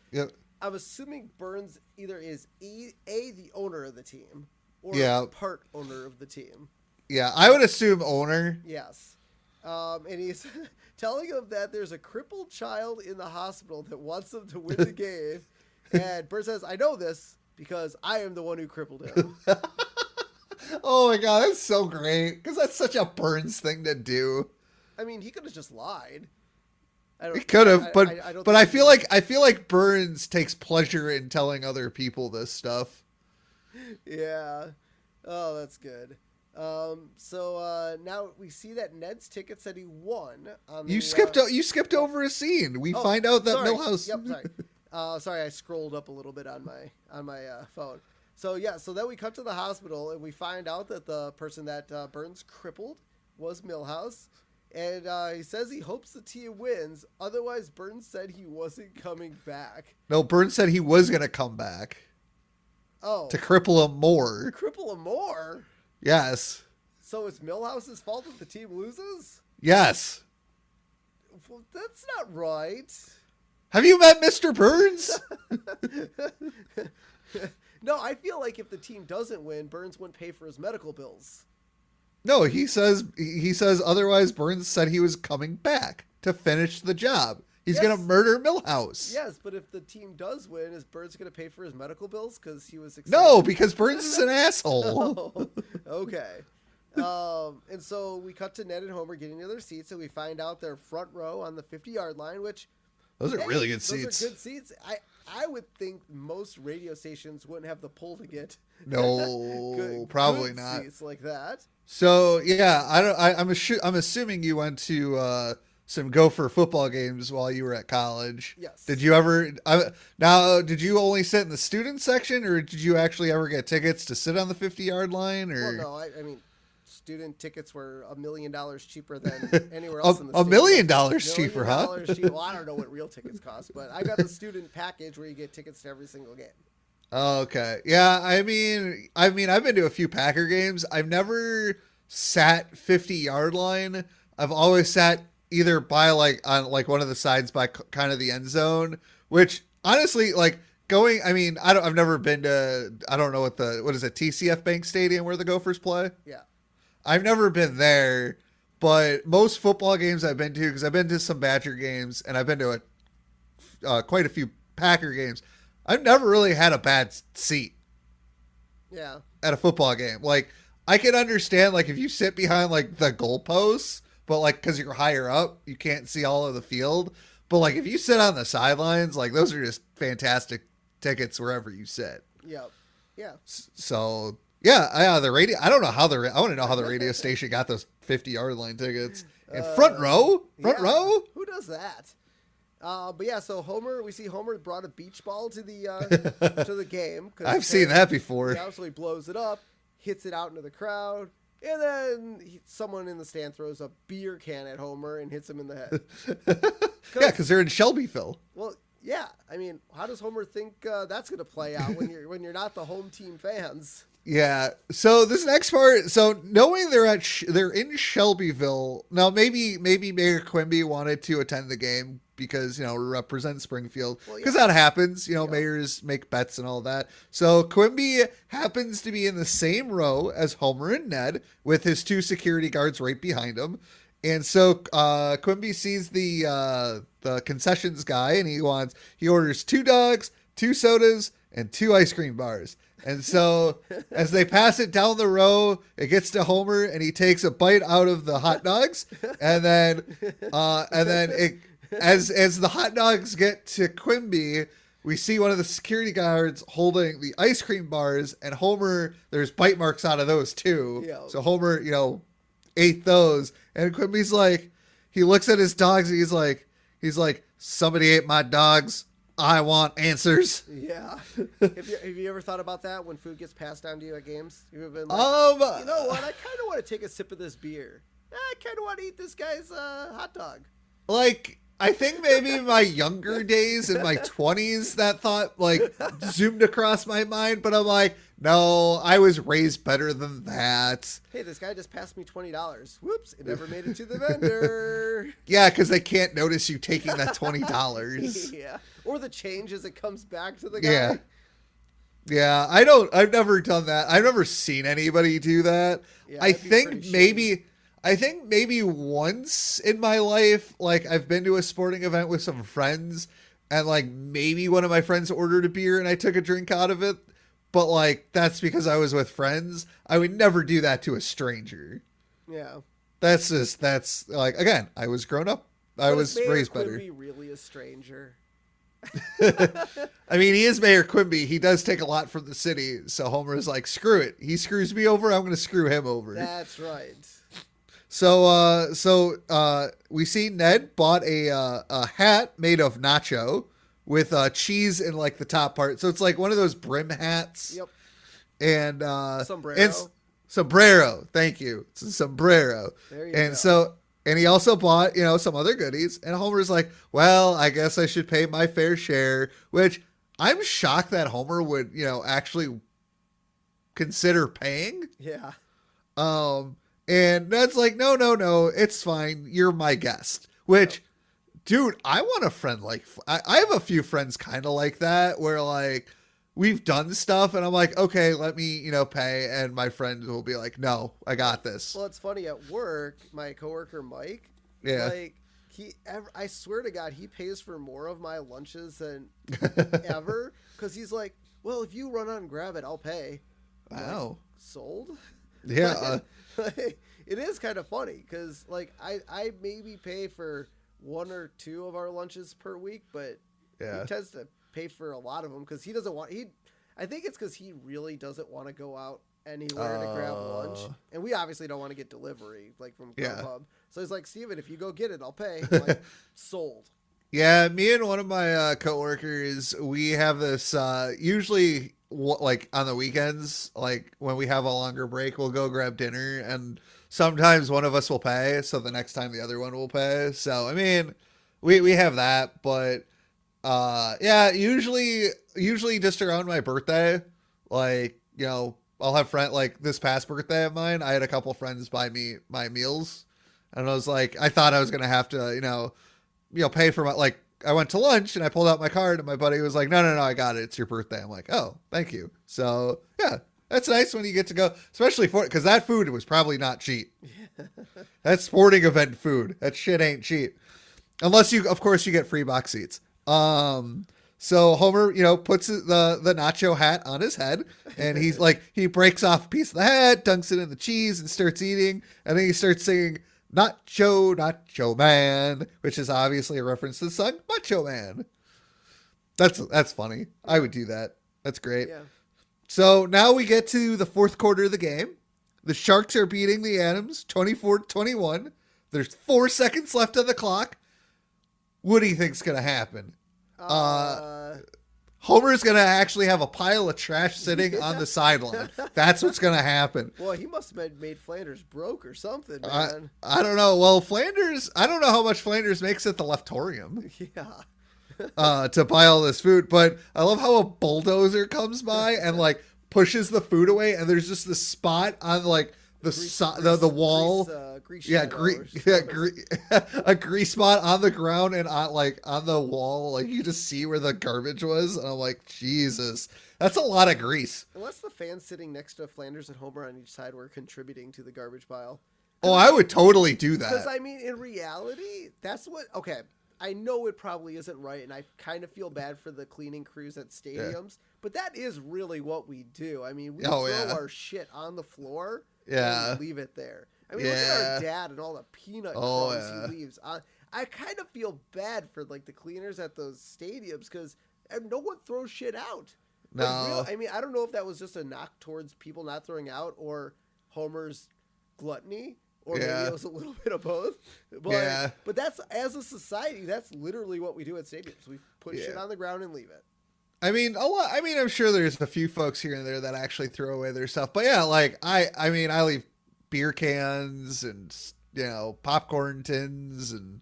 I'm assuming Burns either is the owner of the team or part owner of the team.
Yeah, I would assume owner.
Yes. And he's telling him that there's a crippled child in the hospital that wants them to win the game. And Burns says, I know this because I am the one who crippled him.
Oh my God, that's so great. Because that's such a Burns thing to do.
I mean, he could have just lied. I don't.
He could have,
I don't.
but
think
I feel like Burns takes pleasure in telling other people this stuff.
Yeah. Oh, that's good. So now we see that Ned's ticket said he won. On
You
the,
you skipped over a scene. We
oh,
find out that
sorry.
Milhouse.
Yep, sorry. Sorry, I scrolled up a little bit on my phone. So yeah, so then we cut to the hospital and we find out that the person that Burns crippled was Milhouse, and he says he hopes the team wins. Otherwise, Burns said he wasn't coming back.
No, Burns said he was gonna come back.
Oh,
To cripple him more.
cripple him more.
Yes.
So it's Milhouse's fault if the team loses?
Yes.
Well, that's not right.
Have you met Mr. Burns?
No, I feel like if the team doesn't win, Burns wouldn't pay for his medical bills.
No, he says otherwise Burns said he was coming back to finish the job. He's going to murder Milhouse.
Yes, but if the team does win, is Burns going to pay for his medical bills because he was excited?
No, because Burns is an asshole.
Oh, okay. And so we cut to Ned and Homer getting to their seats, and we find out they're front row on the 50-yard line, which...
Those are really good seats.
Those are good seats. I would think most radio stations wouldn't have the pull to get
no, probably
good
not
seats like that.
So yeah, I'm assuming you went to some Gopher football games while you were at college.
Yes.
Did you ever? Now, did you only sit in the student section, or did you actually ever get tickets to sit on the 50-yard line? Or
well, no, I mean, student tickets were $1 million cheaper than anywhere else in the state.
$1 million cheaper, huh?
Well, I don't know what real tickets cost, but I got the student package where you get tickets to every single game.
Oh, okay. Yeah, I mean, I've been to a few Packer games. I've never sat 50-yard line. I've always sat either by on one of the sides by kind of the end zone, which honestly, I've never been to, I don't know what is it, TCF Bank Stadium where the Gophers play?
Yeah.
I've never been there, but most football games I've been to, because I've been to some Badger games and I've been to quite a few Packer games. I've never really had a bad seat.
Yeah.
At a football game. I can understand, if you sit behind, the goalposts, but, because you're higher up, you can't see all of the field. But, if you sit on the sidelines, those are just fantastic tickets wherever you sit.
Yep. Yeah.
So, yeah, the radio, I don't know how I want to know how the radio station got those 50-yard line tickets. And front row? Front row?
Who does that? But yeah, so we see Homer brought a beach ball to the to the game.
I've seen that before.
Yeah, so he blows it up, hits it out into the crowd, and then someone in the stand throws a beer can at Homer and hits him in the head.
Yeah, because they're in Shelbyville.
Well, yeah. I mean, how does Homer think that's going to play out when you're not the home team fans?
Yeah. So this next part, knowing they're in Shelbyville now, maybe Mayor Quimby wanted to attend the game because represent Springfield, because that happens. Mayors make bets and all that. So Quimby happens to be in the same row as Homer and Ned with his two security guards right behind him. And so Quimby sees the concessions guy, and he orders 2 dogs, 2 sodas, and 2 ice cream bars. And so as they pass it down the row, it gets to Homer, and he takes a bite out of the hot dogs, and then as the hot dogs get to Quimby, we see one of the security guards holding the ice cream bars, and Homer, there's bite marks out of those too.
Yeah.
So Homer, ate those, and Quimby's he looks at his dogs, and he's like, somebody ate my dogs. I want answers.
Yeah. Have you ever thought about that when food gets passed down to you at games? You've been like, you know what? I kind of want to take a sip of this beer. I kind of want to eat this guy's hot dog.
I think maybe in my younger days, in my 20s, that thought zoomed across my mind, but I'm like, no, I was raised better than that.
Hey, this guy just passed me $20. Whoops, it never made it to the vendor.
Yeah, because they can't notice you taking that $20.
Yeah, or the change as it comes back to the guy.
Yeah. Yeah, I've never done that. I've never seen anybody do that.
Yeah,
I think maybe once in my life, I've been to a sporting event with some friends, and maybe one of my friends ordered a beer and I took a drink out of it. But that's because I was with friends. I would never do that to a stranger.
Yeah.
That's again, I was grown up I
But
was
is Mayor
raised
Quimby really a stranger?
better. I mean, he is Mayor Quimby. He does take a lot from the city. So Homer's like, screw it. He screws me over. I'm going to screw him over.
That's right.
So we see Ned bought a hat made of Nacho with cheese in like the top part. So it's like one of those brim hats.
Yep.
And
Sombrero.
Sombrero. Thank you. It's a sombrero.
There you
And
go.
so and he also bought, some other goodies. And Homer's like, well, I guess I should pay my fair share, which I'm shocked that Homer would, actually consider paying.
Yeah.
And Ned's like, no, it's fine. You're my guest. Which, dude, I want a friend like, I have a few friends kind of like that where like we've done stuff and I'm like, okay, let me, pay. And my friend will be like, no, I got this.
Well, it's funny at work, my coworker Mike,
Yeah.
like I swear to God, he pays for more of my lunches than ever. Cause he's like, well, if you run out and grab it, I'll pay.
Wow.
Like, sold?
Yeah.
It is kind of funny because like I maybe pay for one or two of our lunches per week, but
Yeah.
he tends to pay for a lot of them because he doesn't want I think it's because he really doesn't want to go out anywhere to grab lunch, and we obviously don't want to get delivery like from Grubhub. So he's like, Steven, if you go get it, I'll pay. I'm like, sold.
Yeah, me and one of my coworkers, we have this usually like on the weekends, like when we have a longer break, we'll go grab dinner, and sometimes one of us will pay, so the next time the other one will pay. So I mean, we have that, but yeah, usually just around my birthday, like I'll have friend like this past birthday of mine, I had a couple friends buy me my meals, and I was like, I thought I was gonna have to pay for my, like, I went to lunch and I pulled out my card and my buddy was like, no, I got it. It's your birthday. I'm like, oh, thank you. So yeah, that's nice when you get to go, especially because that food was probably not cheap. That's sporting event food. That shit ain't cheap. Unless of course you get free box seats. So Homer, puts the nacho hat on his head and he's like, he breaks off a piece of the hat, dunks it in the cheese and starts eating. And then he starts singing, Nacho Man, which is obviously a reference to the song Macho Man. That's funny. I would do that. That's great.
Yeah.
So now we get to the fourth quarter of the game. The Sharks are beating the Adams 24-21. There's 4 seconds left on the clock. What do you think's going to happen? Homer's going to actually have a pile of trash sitting on the sideline. That's what's going to happen.
Well, he must have made Flanders broke or something, man.
I don't know. Well, Flanders, I don't know how much Flanders makes at the Leftorium.
Yeah.
To buy all this food, but I love how a bulldozer comes by and like pushes the food away, and there's just this spot on like the wall. A grease spot on the ground and on the wall. Like you just see where the garbage was, and I'm like, Jesus, that's a lot of grease.
Unless the fans sitting next to Flanders and Homer on each side were contributing to the garbage pile.
Oh, I would totally do that.
Because I mean, in reality, that's what. Okay, I know it probably isn't right, and I kind of feel bad for the cleaning crews at stadiums, but that is really what we do. I mean, we throw our shit on the floor and leave it there. I mean, look at our dad and all the peanut crumbs he leaves. I kind of feel bad for like the cleaners at those stadiums because no one throws shit out.
No.
I mean, I don't know if that was just a knock towards people not throwing out or Homer's gluttony. Or maybe it was a little bit of both. But that's, as a society, that's literally what we do at stadiums. We put shit on the ground and leave it.
I mean, a lot. I mean, I'm sure there's a few folks here and there that actually throw away their stuff. But yeah, like I mean, I leave beer cans and popcorn tins and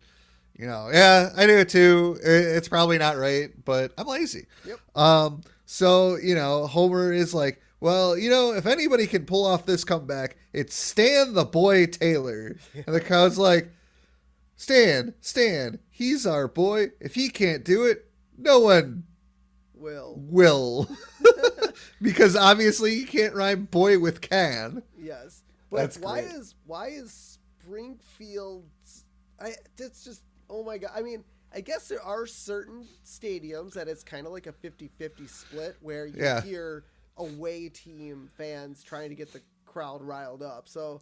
I do it too. It's probably not right, but I'm lazy.
Yep.
So Homer is like, well, if anybody can pull off this comeback, it's Stan the Boy Taylor. And the crowd's like, Stan, he's our boy. If he can't do it, no one will. Because obviously you can't rhyme boy with can.
Yes. But why is Springfield's... That's just... Oh my God. I mean, I guess there are certain stadiums that it's kind of like a 50-50 split where you hear away team fans trying to get the crowd riled up. So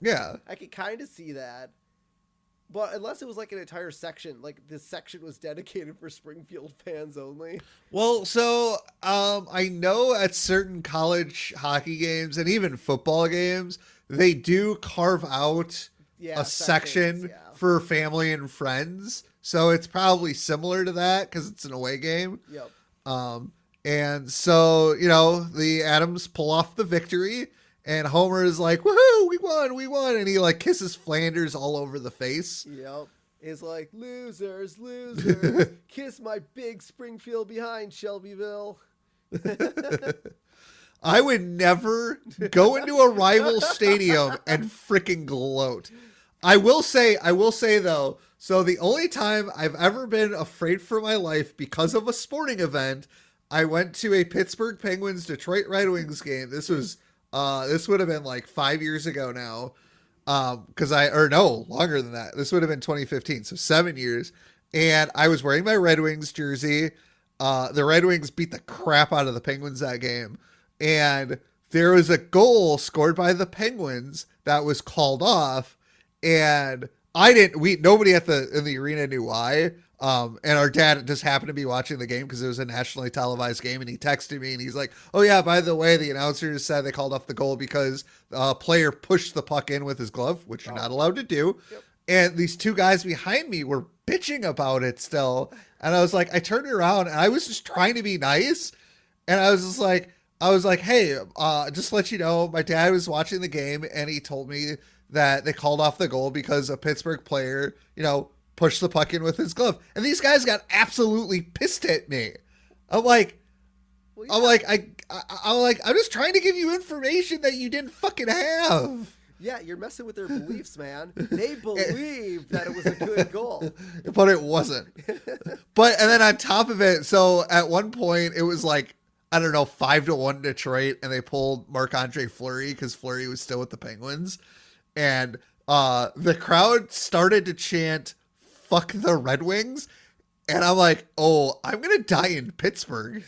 I could kind of see that. But unless it was like an entire section, like this section was dedicated for Springfield fans only.
Well, so I know at certain college hockey games and even football games, they do carve out a section for family and friends. So it's probably similar to that because it's an away game.
Yep.
And so, the Adams pull off the victory, and Homer is like, woohoo, we won. And he like kisses Flanders all over the face.
Yep. He's like, losers, kiss my big Springfield behind, Shelbyville.
I would never go into a rival stadium and freaking gloat. I will say though, so the only time I've ever been afraid for my life because of a sporting event, I went to a Pittsburgh Penguins Detroit Red Wings game. This would have been like 5 years ago now. Longer than that. This would have been 2015. So 7 years. And I was wearing my Red Wings jersey. The Red Wings beat the crap out of the Penguins that game. And there was a goal scored by the Penguins that was called off. And nobody in the arena knew why. And our dad just happened to be watching the game because it was a nationally televised game, and he texted me and he's like, oh yeah, by the way, the announcers said they called off the goal because a player pushed the puck in with his glove, which you're not allowed to do. Yep. And these two guys behind me were bitching about it still. And I was like, I turned around and I was just trying to be nice. And I was like, hey, just to let you know, my dad was watching the game and he told me that they called off the goal because a Pittsburgh player, pushed the puck in with his glove. And these guys got absolutely pissed at me. I'm like, I'm just trying to give you information that you didn't fucking have.
Yeah, you're messing with their beliefs, man. They believed that it was a good goal.
But it wasn't. And then on top of it, so at one point it was like, I don't know, 5-1 Detroit, and they pulled Marc-Andre Fleury because Fleury was still with the Penguins. And the crowd started to chant, fuck the Red Wings. And I'm like, oh, I'm going to die in Pittsburgh.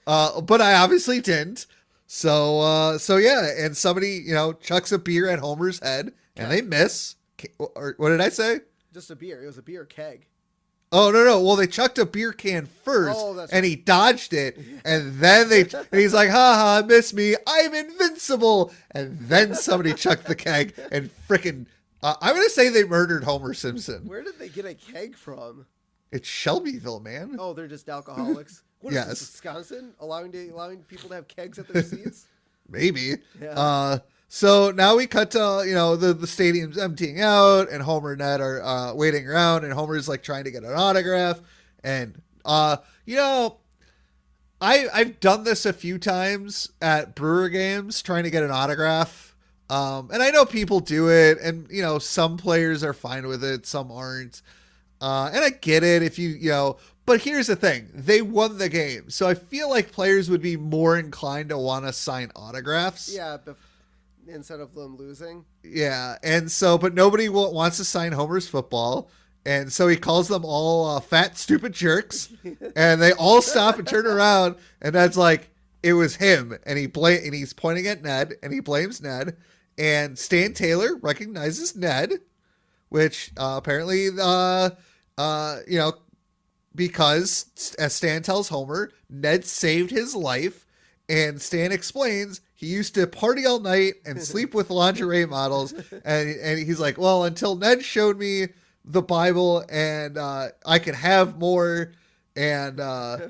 But I obviously didn't. So yeah. And somebody, chucks a beer at Homer's head and they miss. Or what did I say?
Just a beer. It was a beer keg.
Oh, no. Well, they chucked a beer can first and he dodged it. And then and he's like, haha, miss me. I'm invincible. And then somebody chucked the keg and freaking, I'm going to say they murdered Homer Simpson.
Where did they get a keg from?
It's Shelbyville, man.
Oh, they're just alcoholics. What is this, Wisconsin? Allowing people to have kegs at their seats?
Maybe.
Yeah.
So now we cut to, the stadium's emptying out and Homer and Ned are waiting around and Homer's like trying to get an autograph. And, I've done this a few times at Brewer games trying to get an autograph. And I know people do it and, some players are fine with it. Some aren't. And I get it if but here's the thing. They won the game. So I feel like players would be more inclined to want to sign autographs.
Yeah, instead of them losing.
Yeah. And so, but nobody wants to sign Homer's football. And so he calls them all fat, stupid jerks. And they all stop and turn around. And Ned's like, it was him. And he's pointing at Ned and he blames Ned. And Stan Taylor recognizes Ned, which apparently, because as Stan tells Homer, Ned saved his life. And Stan explains he used to party all night and sleep with lingerie models. And he's like, well, until Ned showed me the Bible and I could have more. And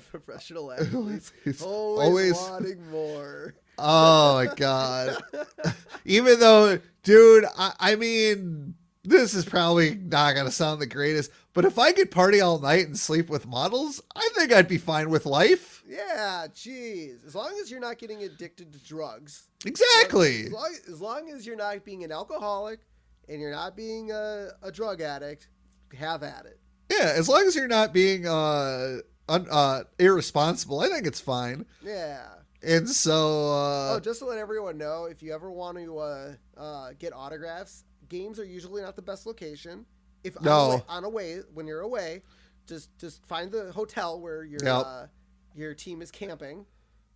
professional athletes always wanting more.
Oh my God. Even though, dude, I mean, this is probably not going to sound the greatest, but if I could party all night and sleep with models, I think I'd be fine with life.
Yeah, geez. As long as you're not getting addicted to drugs.
Exactly.
As long as you're not being an alcoholic and you're not being a drug addict, have at it.
Yeah, as long as you're not being irresponsible, I think it's fine.
Yeah.
And so...
just to let everyone know, if you ever want to get autographs, games are usually not the best location. When you're away, just find the hotel where your team is camping,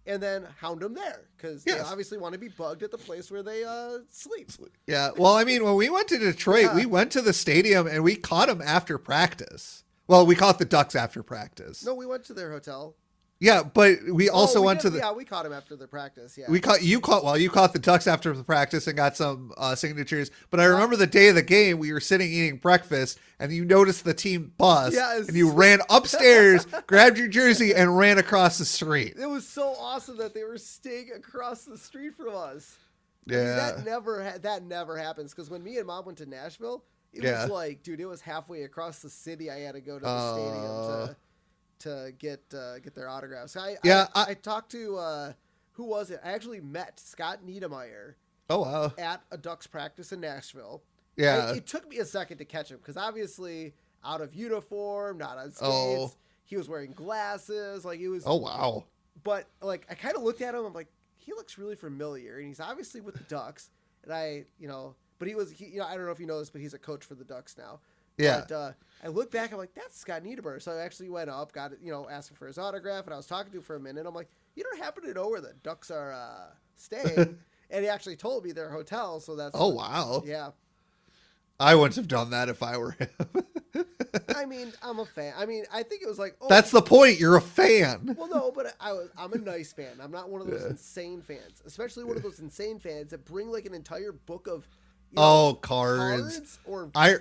and then hound them there because they obviously want to be bugged at the place where they sleep.
Yeah. Well, I mean, when we went to Detroit, we went to the stadium and we caught them after practice. Well, we caught the Ducks after practice.
No, we went to their hotel.
Yeah, but we also went to the.
Yeah, we caught him after the practice. Yeah,
you caught the Ducks after the practice and got some signatures. But I remember the day of the game, we were sitting eating breakfast, and you noticed the team bus, and you ran upstairs, grabbed your jersey, and ran across the street.
It was so awesome that they were staying across the street from us.
Yeah,
I mean, that never happens because when me and Mom went to Nashville, it was like, dude, it was halfway across the city. I had to go to the stadium to get their autographs. I talked to who was it? I actually met Scott Niedermeyer.
Oh wow!
At a Ducks practice in Nashville.
Yeah,
it took me a second to catch him because obviously out of uniform, not on skates. He was wearing glasses. Like it was.
Oh wow!
But like I kind of looked at him. I'm like, he looks really familiar, and he's obviously with the Ducks. And I don't know if you know this, but he's a coach for the Ducks now.
Yeah.
But I look back, I'm like, that's Scott Niedermeyer. So I actually went up, got it, asking for his autograph, and I was talking to him for a minute. I'm like, you don't happen to know where the Ducks are staying? And he actually told me their hotel. So that's.
Oh wow.
Yeah.
I wouldn't have done that if I were him.
I mean, I'm a fan. I mean, I think it was like,
that's the point. You're a fan.
Well, no, but I'm a nice fan. I'm not one of those insane fans, especially one of those insane fans that bring like an entire book of cards or I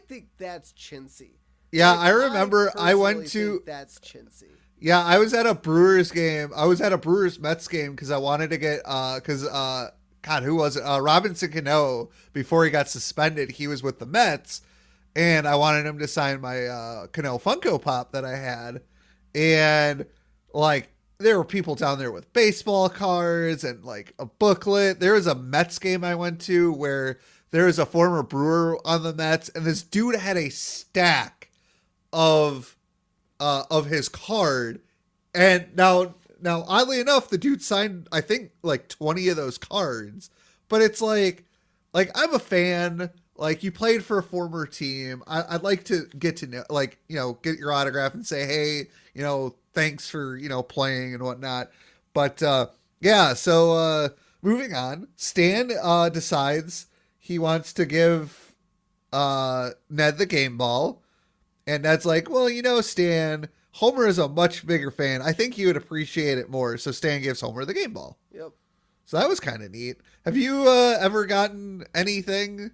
think that's chintzy.
Yeah, I remember I went to
that's chintzy.
Yeah, I was at a Brewers game. I was at a Brewers Mets game because I wanted to get God, who was it? Robinson Cano, before he got suspended, he was with the Mets, and I wanted him to sign my Cano Funko Pop that I had, and like there were people down there with baseball cards and like a booklet. There was a Mets game I went to where there was a former Brewer on the Mets, and this dude had a stack of his card. And now oddly enough, the dude signed, I think, like 20 of those cards. But it's like I'm a fan. Like, you played for a former team. I'd like to get to know, like, get your autograph and say, hey, thanks for, playing and whatnot. But, yeah, so moving on. Stan decides he wants to give Ned the game ball. And Ned's like, well, Stan, Homer is a much bigger fan. I think you would appreciate it more. So Stan gives Homer the game ball.
Yep.
So that was kind of neat. Have you ever gotten anything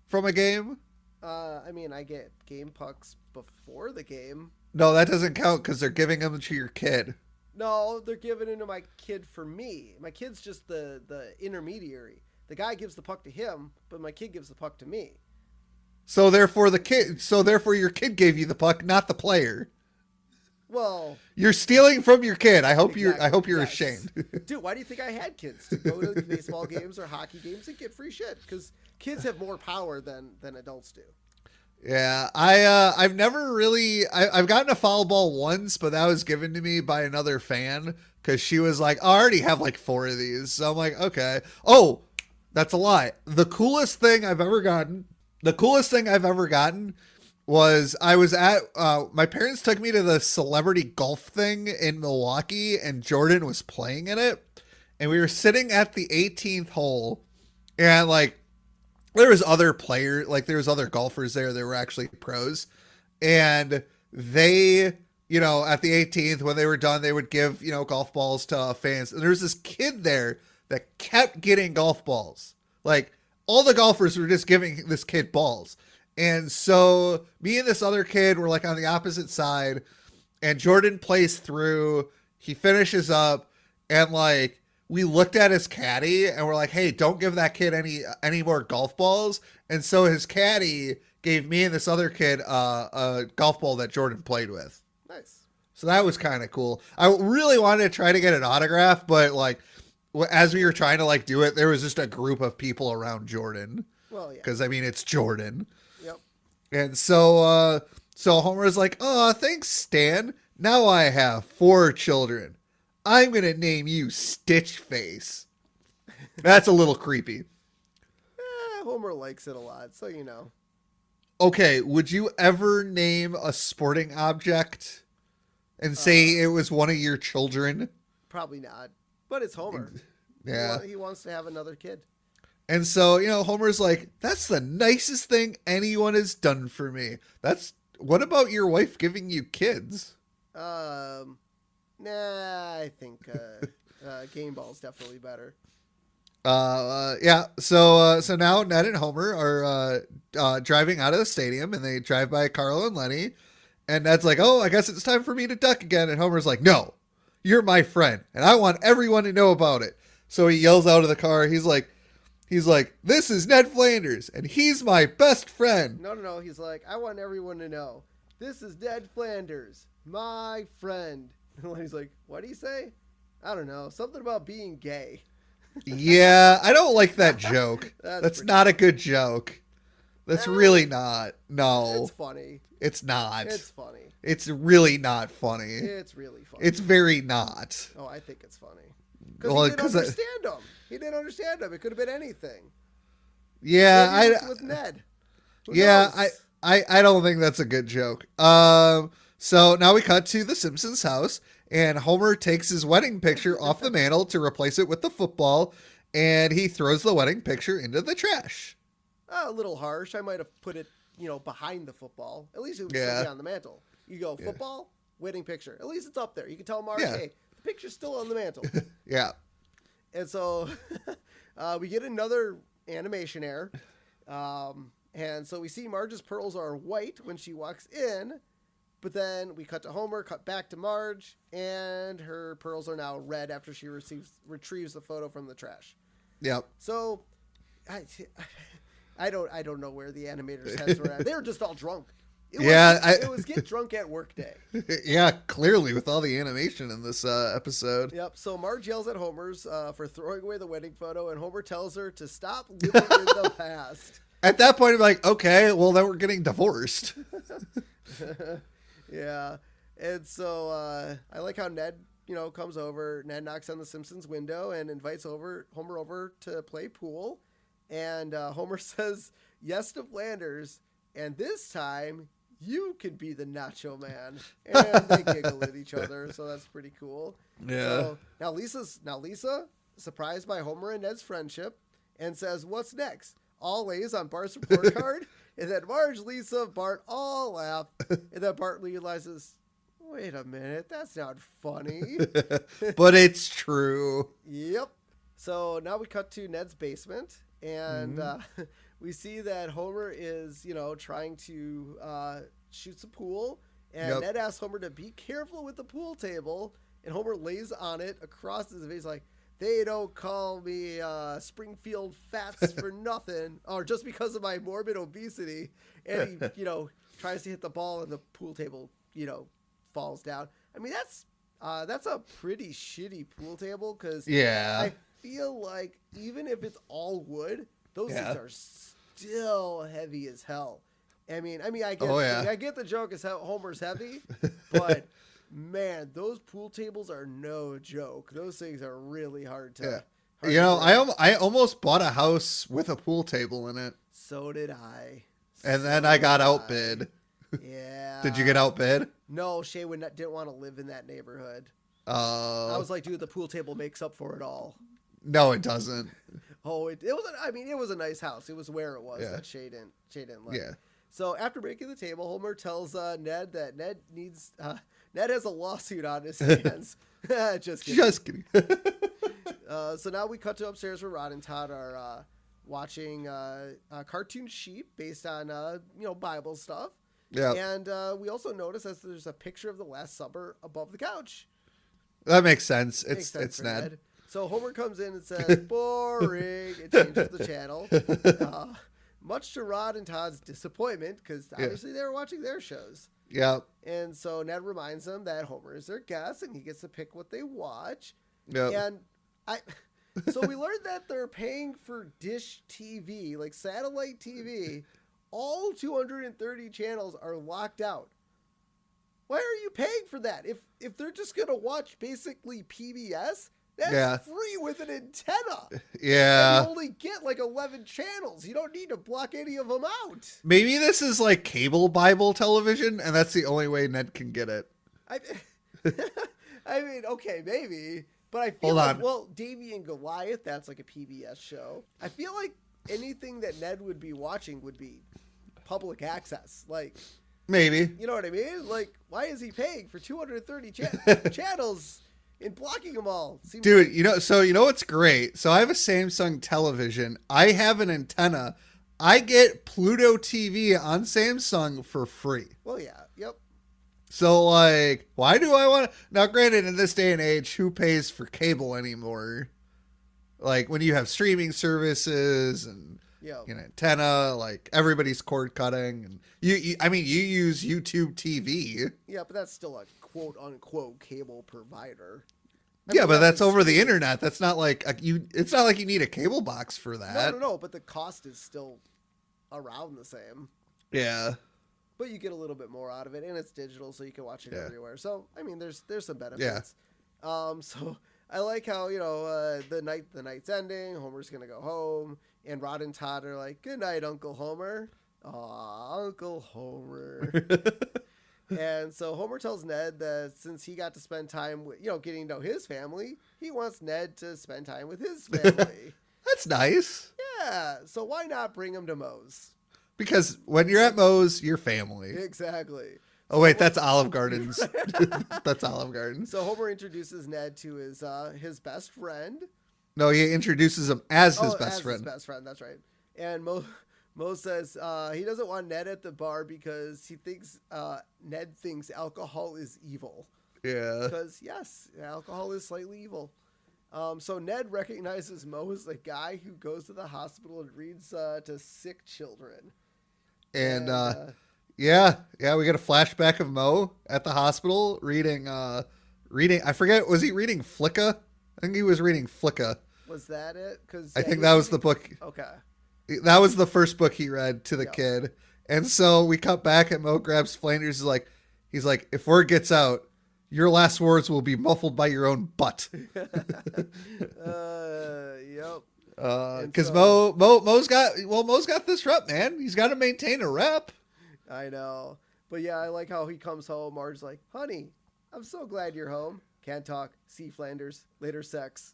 from a game?
I mean, I get game pucks before the game.
No, that doesn't count because they're giving them to your kid.
No, they're giving it to my kid for me. My kid's just the intermediary. The guy gives the puck to him, but my kid gives the puck to me.
So therefore your kid gave you the puck, not the player.
Well,
you're stealing from your kid. I hope you're ashamed.
Dude, why do you think I had kids? To go to baseball games or hockey games and get free shit? Because kids have more power than adults do.
Yeah, I've never really I've gotten a foul ball once, but that was given to me by another fan because she was like, I already have like 4 of these. So I'm like, okay. Oh, that's a lie. The coolest thing I've ever gotten was I was at my parents took me to the celebrity golf thing in Milwaukee, and Jordan was playing in it, and we were sitting at the 18th hole, and like there was other players, like there was other golfers there that were actually pros, and they, at the 18th, when they were done, they would give, golf balls to fans, and there was this kid there that kept getting golf balls. Like all the golfers were just giving this kid balls. And so me and this other kid were like on the opposite side, and Jordan plays through, he finishes up, and like we looked at his caddy and we're like, hey, don't give that kid any more golf balls. And so his caddy gave me and this other kid a golf ball that Jordan played with.
Nice. So
that was kind of cool. I really wanted to try to get an autograph, but like as we were trying to like do it, there was just a group of people around Jordan.
Well, yeah.
Because I mean, it's Jordan.
Yep.
And so Homer's like, oh, thanks, Stan. Now I have 4 children. I'm going to name you Stitch Face. That's a little creepy.
Homer likes it a lot, so you know.
Okay, would you ever name a sporting object and say it was one of your children?
Probably not. But it's Homer.
Yeah.
He wants to have another kid.
And so, Homer's like, that's the nicest thing anyone has done for me. What about your wife giving you kids?
Nah, I think Game Ball's definitely better.
Yeah. So now Ned and Homer are driving out of the stadium, and they drive by Carl and Lenny. And Ned's like, oh, I guess it's time for me to duck again. And Homer's like, no, you're my friend, and I want everyone to know about it. So he yells out of the car. He's like, this is Ned Flanders, and he's my best friend.
No. He's like, I want everyone to know. This is Ned Flanders, my friend. And Lenny's like, what do you say? I don't know. Something about being gay.
Yeah, I don't like that joke. That's not
funny.
a good joke. That's really not. No.
It's funny.
It's not.
It's funny.
It's really not funny.
It's really funny.
It's very not.
Oh, I think it's funny. Because he didn't understand him. He didn't understand him. It could have been anything.
Yeah,
Maybe it was with Ned. Who
yeah,
knows?
I don't think that's a good joke. So now we cut to the Simpsons house, and Homer takes his wedding picture off the mantle to replace it with the football, and he throws the wedding picture into the trash.
A little harsh. I might have put it, behind the football. At least it would still be on the mantle. You go football, wedding picture. At least it's up there. You can tell Marge, hey, the picture's still on the mantle.
Yeah.
And so we get another animation error. And so we see Marge's pearls are white when she walks in, but then we cut to Homer, cut back to Marge, and her pearls are now red after she retrieves the photo from the trash.
Yep.
So I don't know where the animators' heads were at. They were just all drunk. It was get drunk at work day.
Yeah, clearly with all the animation in this episode.
Yep. So Marge yells at Homer's for throwing away the wedding photo, and Homer tells her to stop living in the past.
At that point, I'm like, okay, well, then we're getting divorced.
Yeah. And so I like how Ned, comes over. Ned knocks on the Simpsons window and invites Homer over to play pool. And Homer says yes to Flanders. And this time, you can be the Nacho Man. And they giggle at each other, so that's pretty cool.
Yeah.
So now Lisa, surprised by Homer and Ned's friendship, and says, what's next? All lays on Bart's report card. And then Marge, Lisa, Bart all laugh. And then Bart realizes, wait a minute, that's not funny.
But it's true.
Yep. So now we cut to Ned's basement. And we see that Homer is, trying to shoot some pool. And Ned asks Homer to be careful with the pool table. And Homer lays on it across his face like, they don't call me Springfield Fats for nothing, or just because of my morbid obesity. And he, tries to hit the ball, and the pool table, falls down. I mean, that's a pretty shitty pool table because I feel like even if it's all wood, those things are still heavy as hell. I mean, I get the joke as how Homer's heavy, but. Man, those pool tables are no joke. Those things are really hard to.
I almost bought a house with a pool table in it.
So did I.
And then I got outbid.
Yeah.
Did you get outbid?
No, Shay didn't want to live in that neighborhood. I was like, dude, the pool table makes up for it all.
No, it doesn't.
Oh, it was. It was a nice house. It was where it was that Shay didn't like.
Yeah.
So after making the table, Homer tells Ned that Ned needs. Ned has a lawsuit on his hands. Just kidding.
Just kidding.
So now we cut to upstairs where Rod and Todd are watching cartoon sheep based on Bible stuff.
Yeah.
And we also notice that there's a picture of the Last Supper above the couch.
That makes sense. It's Ned.
So Homer comes in and says, boring. It changes the channel. Much to Rod and Todd's disappointment, because obviously they were watching their shows.
Yeah.
And so Ned reminds them that Homer is their guest and he gets to pick what they watch.
Yeah.
And so we learned that they're paying for dish TV, like satellite TV. All 230 channels are locked out. Why are you paying for that? If they're just going to watch basically PBS, that's free with an antenna.
Yeah.
And you only get like 11 channels. You don't need to block any of them out.
Maybe this is like cable Bible television, and that's the only way Ned can get it.
I mean, okay, maybe. But I feel
Hold
like,
on.
well, Davy and Goliath, that's like a PBS show. I feel like anything that Ned would be watching would be public access. Like,
Maybe.
you know what I mean? Like, why is he paying for 230 channels and blocking them all? Seems
Dude,
like,
you know what's great? So I have a Samsung television. I have an antenna. I get Pluto TV on Samsung for free.
well, yeah, yep.
So, like, why do I want to? Now, granted, in this day and age, who pays for cable anymore? Like, when you have streaming services and
Yep.
an antenna, like, everybody's cord cutting. And you use YouTube TV.
Yeah, but that's still a quote unquote cable provider.
Yeah, but that's over the
streaming.
internet. That's not like it's not like you need a cable box for that.
No, but the cost is still around the same.
Yeah.
But you get a little bit more out of it, and it's digital, so you can watch it
Yeah.
everywhere. So, I mean, there's some benefits. So I like how, the night's ending, Homer's gonna go home, and Rod and Todd are like, "Good night, Uncle Homer." Aw, Uncle Homer. And so Homer tells Ned that since he got to spend time with, getting to know his family, he wants Ned to spend time with his family.
That's nice.
Yeah, so why not bring him to Moe's?
Because when you're at Moe's, you're family.
Exactly.
Oh wait, that's Olive Garden's. That's Olive Garden.
So Homer introduces Ned to his best friend.
No, he introduces him as his best friend.
His best friend, that's right. And Mo says he doesn't want Ned at the bar because he thinks Ned thinks alcohol is evil.
Yeah.
Because yes, alcohol is slightly evil. So Ned recognizes Mo as the guy who goes to the hospital and reads to sick children.
And yeah, we get a flashback of Mo at the hospital reading. I forget, was he reading Flicka? I think he was reading Flicka.
Was that it? Because
I think that was the book.
Okay.
That was the first book he read to the
Yeah.
kid. And so we cut back and Mo grabs Flanders. He's like, if word gets out, your last words will be muffled by your own butt.
Yep.
Because Mo's got this rep, man. He's got to maintain a rep.
I know. But yeah, I like how he comes home. Marge's like, "Honey, I'm so glad you're home. Can't talk. See Flanders. Later sex."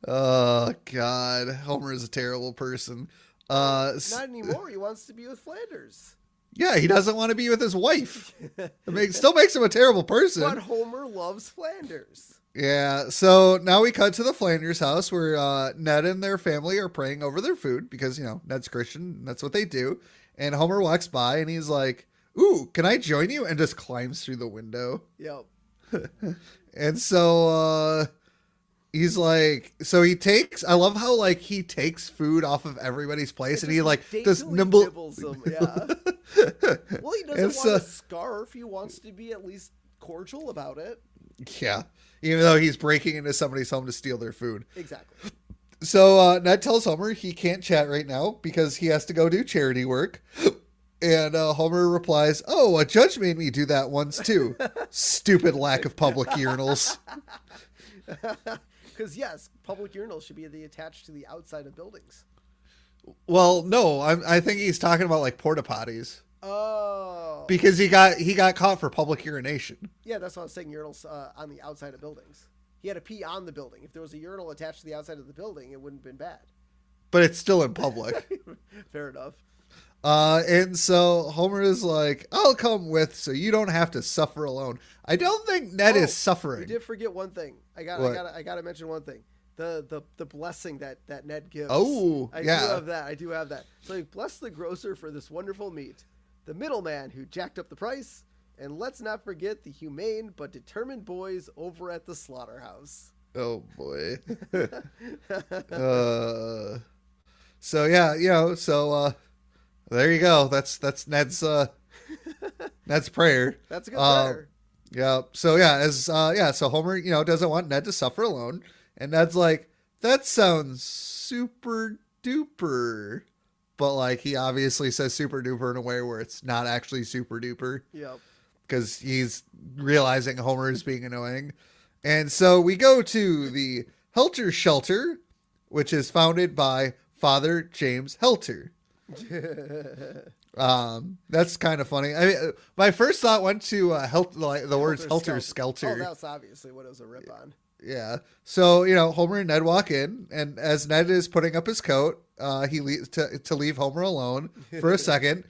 Oh God, Homer is a terrible person.
Not anymore. He wants to be with Flanders.
Yeah, he doesn't want to be with his wife. Still makes him a terrible person.
But Homer loves Flanders.
Yeah, so now we cut to the Flanders house where Ned and their family are praying over their food because, Ned's Christian, and that's what they do. And Homer walks by and he's like, "Ooh, can I join you?" And just climbs through the window.
Yep.
And so he's like, I love how he takes food off of everybody's place and he does
nibbles them. Yeah. Well, he doesn't want a scarf. He wants to be at least cordial about it.
Yeah. Even though he's breaking into somebody's home to steal their food.
Exactly.
So Ned tells Homer he can't chat right now because he has to go do charity work. And Homer replies, "Oh, a judge made me do that once too. Stupid lack of public urinals."
Because yes, public urinals should be attached to the outside of buildings.
Well, no, I think he's talking about porta potties.
Oh.
Because he got caught for public urination.
Yeah, that's what I was saying. Urinals on the outside of buildings. He had to pee on the building. If there was a urinal attached to the outside of the building, it wouldn't have been bad.
But it's still in public.
Fair enough.
And so Homer is like, "I'll come with so you don't have to suffer alone." I don't think Ned is suffering.
You did forget one thing. I gotta mention one thing. The blessing that Ned gives.
Oh,
I do have that. So he blessed the grocer for this wonderful meat, the middleman who jacked up the price, and let's not forget the humane but determined boys over at the slaughterhouse.
Oh boy. So yeah, there you go. That's Ned's Ned's prayer.
That's a good prayer.
Yeah. So yeah, so Homer, doesn't want Ned to suffer alone. And Ned's like, "That sounds super duper." But he obviously says super duper in a way where it's not actually super duper.
Yep.
Because he's realizing Homer is being annoying. And so we go to the Helter Shelter, which is founded by Father James Helter. That's kind of funny. I mean, my first thought went to the words helter
Oh,
skelter.
that's obviously what it was a rip on.
Yeah. So, Homer and Ned walk in, and as Ned is putting up his coat, he leaves to leave Homer alone for a second.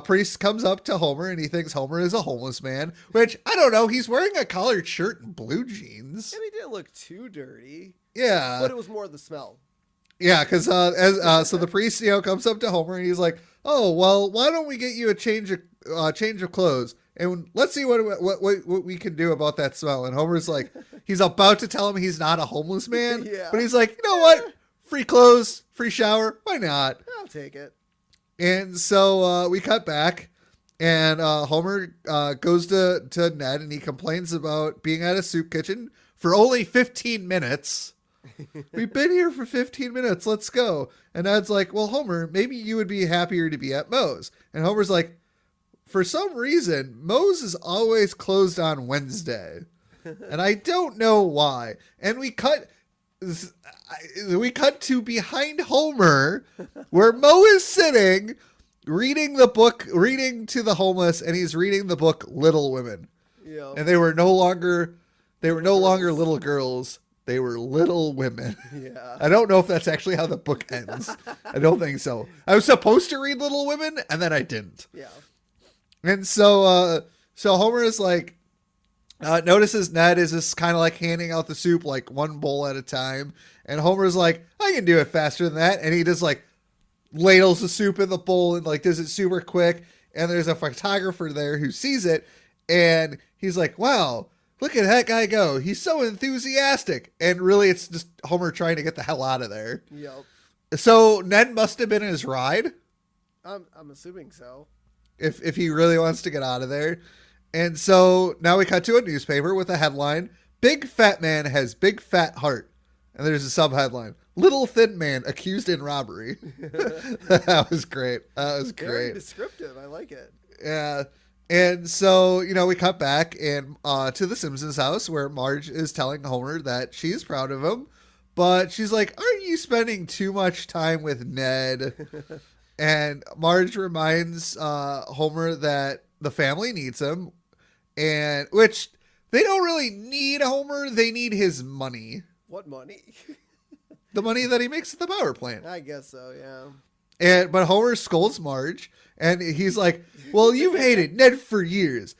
Priest comes up to Homer, and he thinks Homer is a homeless man, which, I don't know, he's wearing a collared shirt and blue jeans.
And he didn't look too dirty.
Yeah.
But it was more the smell.
Yeah, because so the priest, comes up to Homer, and he's like, "Oh, well, why don't we get you a change of clothes, and let's see what we can do about that smell." And Homer's like, he's about to tell him he's not a homeless man,
Yeah.
but he's like, you know what? Free clothes, free shower, why not?
I'll take it.
And so we cut back, and Homer goes to Ned, and he complains about being at a soup kitchen for only 15 minutes. We've been here for 15 minutes. Let's go. And Ned's like, well, Homer, maybe you would be happier to be at Moe's. And Homer's like, for some reason, Moe's is always closed on Wednesday. And I don't know why. And we cut to behind Homer, where Moe is sitting, reading to the homeless, and he's reading the book Little Women.
Yeah.
And they were no longer little girls. They were little women.
Yeah.
I don't know if that's actually how the book ends. I don't think so. I was supposed to read Little Women, and then I didn't.
Yeah.
And so Homer is like, notices Ned is just kind of like handing out the soup like one bowl at a time. And Homer's like, I can do it faster than that. And he just like ladles the soup in the bowl and like does it super quick. And there's a photographer there who sees it. And he's like, wow, look at that guy go. He's so enthusiastic. And really, it's just Homer trying to get the hell out of there.
Yep.
So Ned must have been in his ride.
I'm assuming so.
If he really wants to get out of there. And so now we cut to a newspaper with a headline, Big Fat Man Has Big Fat Heart. And there's a subheadline, Little Thin Man Accused in Robbery. That was great.
Very descriptive. I like it.
Yeah. And so, we cut back and to the Simpsons house where Marge is telling Homer that she's proud of him. But she's like, aren't you spending too much time with Ned? And Marge reminds Homer that the family needs him. And which they don't really need Homer. They need his money.
What money?
The money that he makes at the power plant.
I guess so, yeah.
But Homer scolds Marge, and he's like, well, you've hated Ned for years.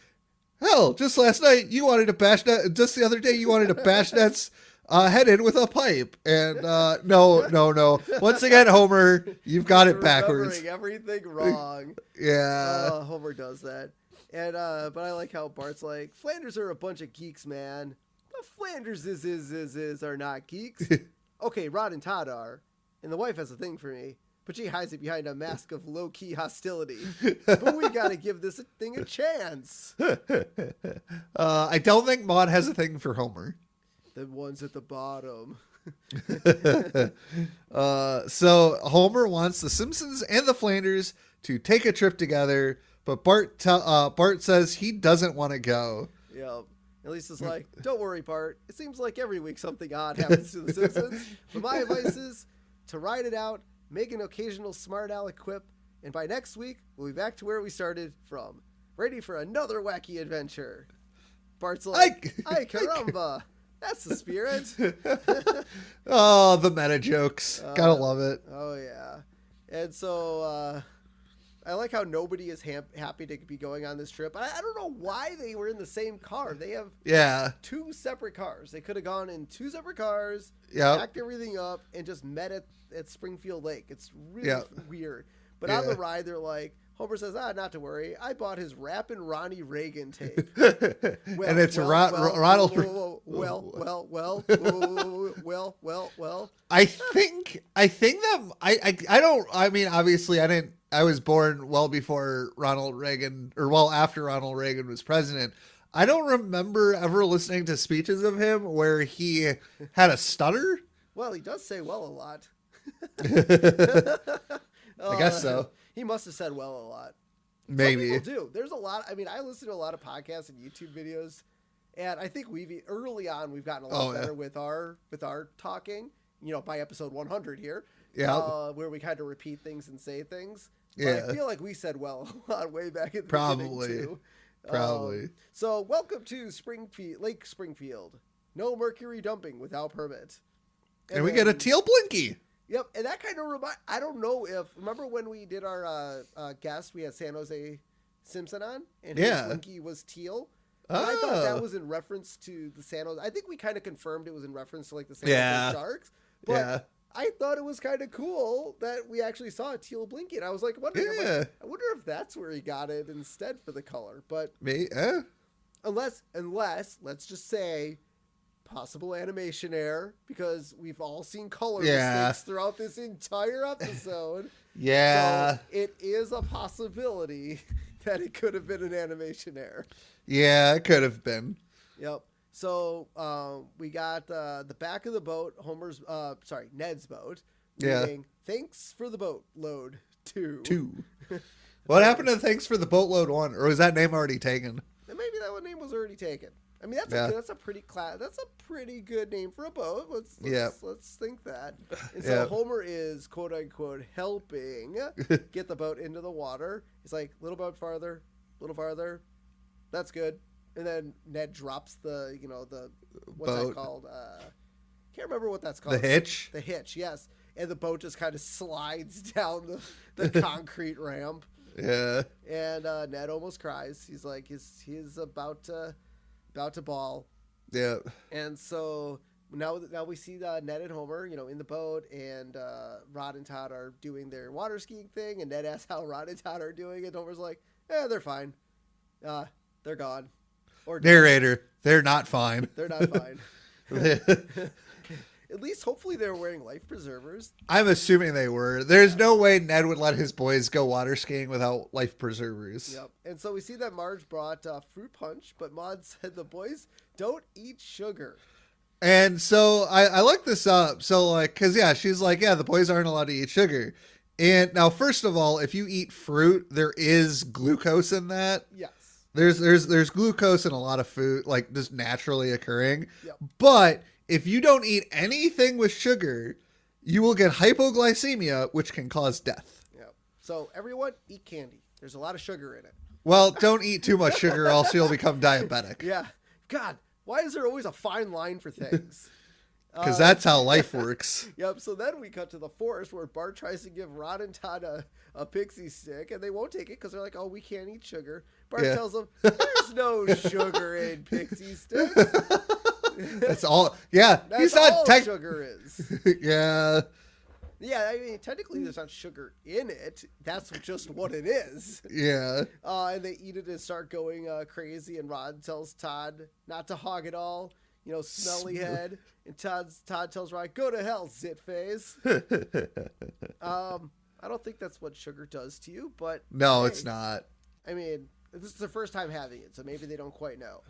Hell, just last night, you wanted to bash Ned. Just the other day, you wanted to bash Ned's head in with a pipe. And no. Once again, Homer, you've got it backwards.
Everything wrong.
Yeah.
Homer does that. And but I like how Bart's like, Flanders are a bunch of geeks, man. But Flanders are not geeks. Okay, Rod and Todd are. And the wife has a thing for me. But she hides it behind a mask of low-key hostility. But we gotta give this thing a chance.
I don't think Maude has a thing for Homer.
The ones at the bottom.
So Homer wants the Simpsons and the Flanders to take a trip together, but Bart says he doesn't want to go.
Yep. At least it's like, don't worry, Bart. It seems like every week something odd happens to the Simpsons. But my advice is to ride it out, make an occasional smart aleck quip, and by next week, we'll be back to where we started from. Ready for another wacky adventure. Bart's like, ay caramba. That's the spirit.
Oh, the meta jokes. Gotta love it.
Oh, yeah. And so I like how nobody is happy to be going on this trip. I don't know why they were in the same car. They have two separate cars. They could have gone in two separate cars, packed everything up, and just met at Springfield Lake. It's really weird. But on the ride, they're like, Homer says, not to worry. I bought his Rappin' Ronnie Reagan tape.
And it's Ronald.
Well.
I think that I don't. I mean, obviously, I didn't. I was born well before Ronald Reagan, or well after Ronald Reagan was president. I don't remember ever listening to speeches of him where he had a stutter.
Well, he does say well a lot.
I guess so.
He must have said well a lot.
Maybe.
Some people do. There's a lot. I mean, I listen to a lot of podcasts and YouTube videos, and I think early on we've gotten a lot better with our talking. By episode 100 here, where we kind of repeat things and say things. But I feel like we said well a lot way back in the beginning, too.
Probably.
So welcome to Lake Springfield. No mercury dumping without permit.
And we get a teal blinky.
Yep, and that kind of I don't know if... Remember when we did our guest, we had San Jose Simpson on? And his blinky was teal? And I thought that was in reference to the San Jose... I think we kind of confirmed it was in reference to like the San Jose Sharks. But I thought it was kind of cool that we actually saw a teal blinky. And I was like, I wonder if that's where he got it instead for the color. But unless, let's just say... possible animation error, because we've all seen color mistakes throughout this entire episode. So it is a possibility that it could have been an animation error.
Yeah, it could have been.
Yep. So we got the back of the boat, Ned's boat. Meaning, thanks for the boat load 2.
What happened to thanks for the boatload 1? Or was that name already taken?
Maybe that name was already taken. I mean, that's a pretty good name for a boat. Let's think that. And so Homer is quote unquote helping get the boat into the water. He's like, little farther. That's good. And then Ned drops the what's
boat.
That called? Can't remember what that's called.
The hitch.
The hitch, yes. And the boat just kind of slides down the concrete ramp.
Yeah.
And Ned almost cries. He's like, he's about to bawl.
Yeah.
And so now we see Ned and Homer, in the boat, and Rod and Todd are doing their water skiing thing, and Ned asks how Rod and Todd are doing, and Homer's like, they're fine. They're gone. Or
narrator, they're not fine.
They're not fine. At least, hopefully, they're wearing life preservers.
I'm assuming they were. There's no way Ned would let his boys go water skiing without life preservers.
Yep. And so we see that Marge brought fruit punch, but Maude said the boys don't eat sugar.
And so I looked this up. So, she's like, the boys aren't allowed to eat sugar. And now, first of all, if you eat fruit, there is glucose in that.
Yes.
There's glucose in a lot of food, like just naturally occurring.
Yep.
But if you don't eat anything with sugar, you will get hypoglycemia, which can cause death.
Yep. So everyone, eat candy. There's a lot of sugar in it.
Well, don't eat too much sugar, or else you'll become diabetic.
Yeah. God, why is there always a fine line for things?
Because that's how life works.
Yep. So then we cut to the forest where Bart tries to give Rod and Todd a pixie stick, and they won't take it because they're like, oh, we can't eat sugar. Bart tells them, there's no sugar in pixie sticks.
That's all. Yeah.
That's all sugar is.
Yeah.
Yeah, I mean, technically there's not sugar in it. That's just what it is.
Yeah.
And they eat it and start going crazy, and Rod tells Todd not to hog it all. Smelly head. And Todd tells Rod, go to hell, zit face. I don't think that's what sugar does to you, but...
No, it's not.
I mean, this is their first time having it, so maybe they don't quite know.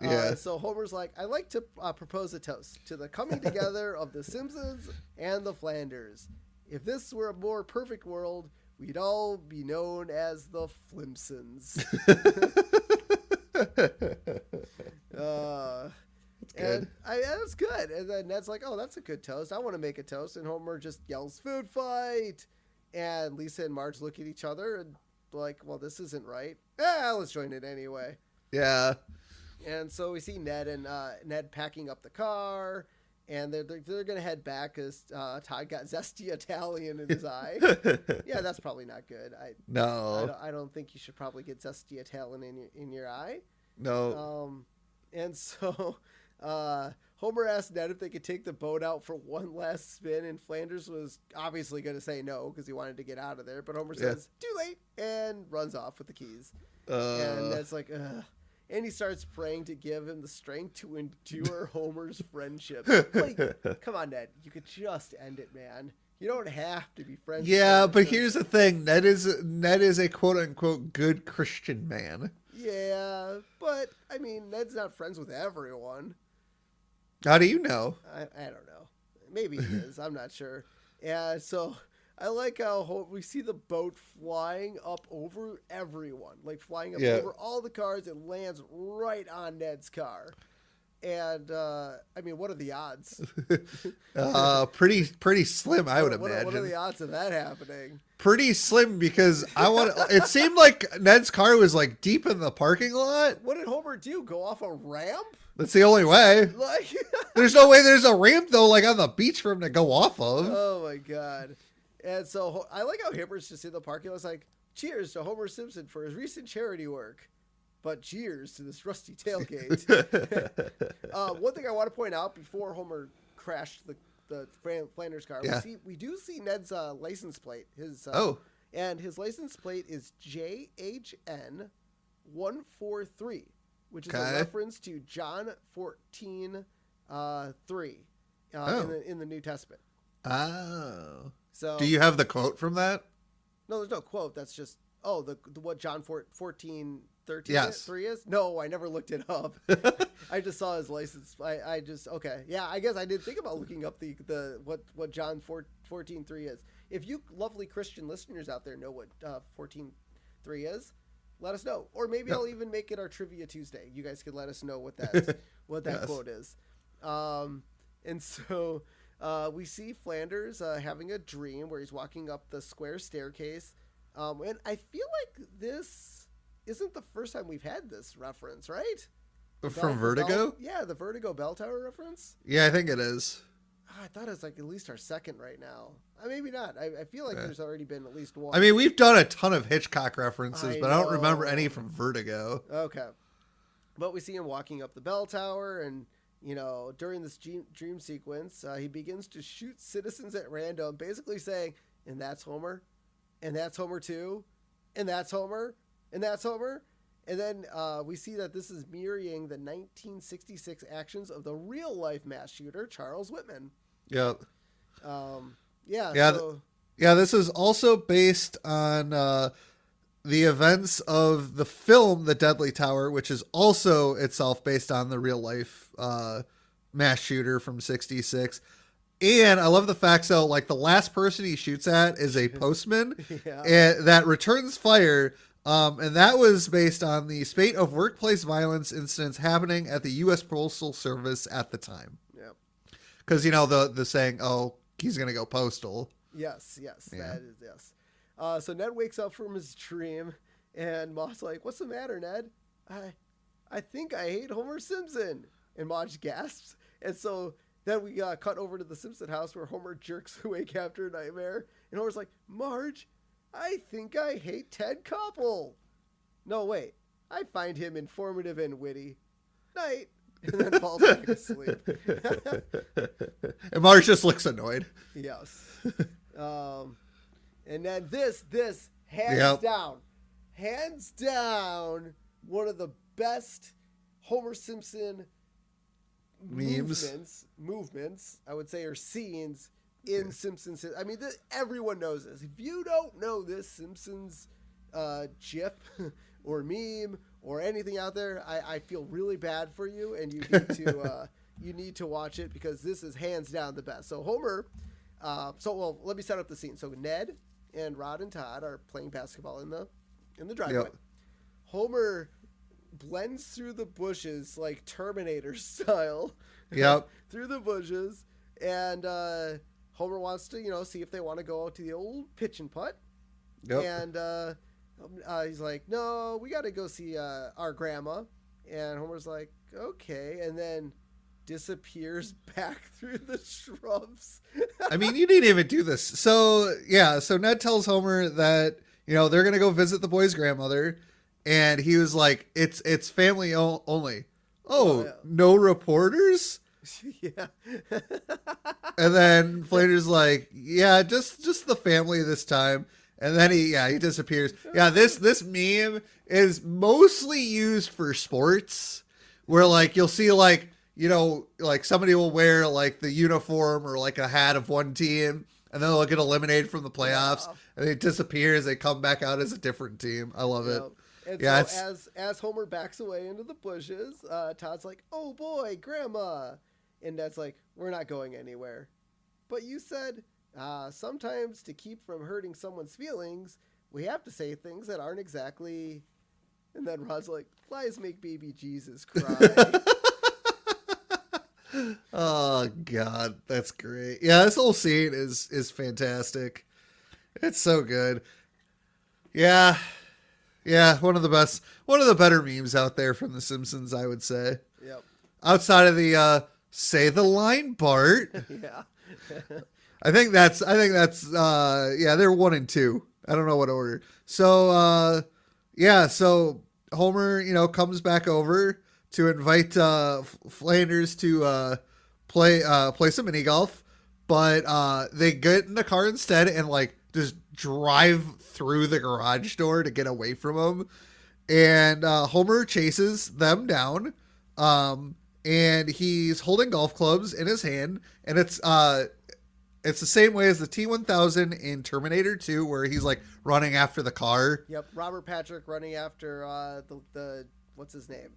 Yeah.
So Homer's like, I'd like to propose a toast to the coming together of the Simpsons and the Flanders. If this were a more perfect world, we'd all be known as the Flimsons.
Good.
That's good. And then Ned's like, oh, that's a good toast. I want to make a toast. And Homer just yells, food fight. And Lisa and Marge look at each other and like, well, this isn't right. Let's join it anyway.
Yeah.
And so we see Ned packing up the car, and they're going to head back because Todd got zesty Italian in his eye. Yeah, that's probably not good. I don't think you should probably get zesty Italian in your eye.
No.
And so Homer asked Ned if they could take the boat out for one last spin, and Flanders was obviously going to say no because he wanted to get out of there. But Homer says, too late, and runs off with the keys. And Ned's like, ugh. And he starts praying to give him the strength to endure Homer's friendship. Like, come on, Ned. You could just end it, man. You don't have to be friends.
Yeah, but here's the thing. Ned is a quote-unquote good Christian man.
Yeah, but, I mean, Ned's not friends with everyone.
How do you know?
I don't know. Maybe he is. I'm not sure. Yeah, so... I like how we see the boat flying up over everyone, like flying up over all the cars and lands right on Ned's car. And I mean, what are the odds?
Pretty slim, I would imagine.
What are the odds of that happening?
Pretty slim, because it seemed like Ned's car was like deep in the parking lot.
What did Homer do? Go off a ramp?
That's the only way.
Like,
there's no way there's a ramp though, like on the beach for him to go off of.
Oh my god! And so I like how Homer's just in the parking lot. It's like, cheers to Homer Simpson for his recent charity work, but cheers to this rusty tailgate. One thing I want to point out before Homer crashed the Flanders car, we do see Ned's license plate. And his license plate is JHN 143, which is a reference to John 14 3 in the New Testament.
Oh.
So
do you have the quote from that?
No, there's no quote. That's just what John 14 13
yes.
3 is? No, I never looked it up. I just saw his license. I just okay. Yeah, I guess I didn't think about looking up the what John 14 3 is. If you lovely Christian listeners out there know what 14 3 is, let us know. Or maybe I'll even make it our Trivia Tuesday. You guys can let us know what that yes. quote is. And so we see Flanders having a dream where he's walking up the square staircase. And I feel like this isn't the first time we've had this reference, right?
From Vertigo?
The Vertigo Bell Tower reference?
Yeah, I think it is.
I thought it was like at least our second right now. Maybe not. I feel like there's already been at least one.
I mean, we've done a ton of Hitchcock references, but I don't remember any from Vertigo.
Okay. But we see him walking up the bell tower, and, you know, during this dream sequence, he begins to shoot citizens at random, basically saying, and that's Homer, and that's Homer too, and that's Homer, and that's Homer. And then we see that this is mirroring the 1966 actions of the real-life mass shooter, Charles Whitman.
Yep. This is also based on the events of the film The Deadly Tower, which is also itself based on the real-life mass shooter from 66. And I love the fact, so like the last person he shoots at is a postman and that returns fire. And that was based on the spate of workplace violence incidents happening at the U.S. Postal Service at the time. Yeah. Because, you know, the saying, oh, he's going to go postal.
Yes. That is, yes. So Ned wakes up from his dream, and Ma's like, what's the matter, Ned? I think I hate Homer Simpson. And Marge gasps. And so then we cut over to the Simpson house where Homer jerks awake after a nightmare. And Homer's like, Marge, I think I hate Ted Koppel. No, wait. I find him informative and witty. Night. And then falls back asleep.
And Marge just looks annoyed.
Yes. And then this hands down, one of the best Homer Simpson movements, I would say, or scenes in Simpsons. I mean, everyone knows this. If you don't know this Simpsons GIF or meme or anything out there, I feel really bad for you, and you need to watch it, because this is hands down the best. So Homer, let me set up the scene. So Ned and Rod and Todd are playing basketball in the driveway. Yep. Homer blends through the bushes like Terminator style.
Yep.
Through the bushes, and Homer wants to, see if they want to go out to the old pitch and putt. Yep. And he's like, no, we got to go see our grandma. And Homer's like, okay. And then disappears back through the shrubs.
I mean, you didn't even do this. So Ned tells Homer that, they're going to go visit the boy's grandmother. And he was like, it's family only. Oh, yeah. No reporters?
Yeah.
And then Flanders like, yeah, just the family this time. And then he disappears. Yeah, this meme is mostly used for sports, where like you'll see like somebody will wear like the uniform or like a hat of one team, and then they'll get eliminated from the playoffs, and they disappear as they come back out as a different team. I love it.
And so as Homer backs away into the bushes, Todd's like, oh boy, grandma. And Ned's like, we're not going anywhere. But you said, sometimes to keep from hurting someone's feelings, we have to say things that aren't exactly... And then Rod's like, lies make baby Jesus cry.
Oh God, that's great. Yeah, this whole scene is fantastic. It's so good. Yeah, yeah, one of the better memes out there from The Simpsons, I would say.
Yep.
Outside of the say the line, Bart.
Yeah.
I think that's yeah, they're 1 and 2. I don't know what order. So yeah, so Homer, comes back over to invite Flanders to play some mini golf, but they get in the car instead and like just drive through the garage door to get away from him. And Homer chases them down. And he's holding golf clubs in his hand, and it's the same way as the T-1000 in Terminator 2, where he's like running after the car.
Yep, Robert Patrick running after the what's his name?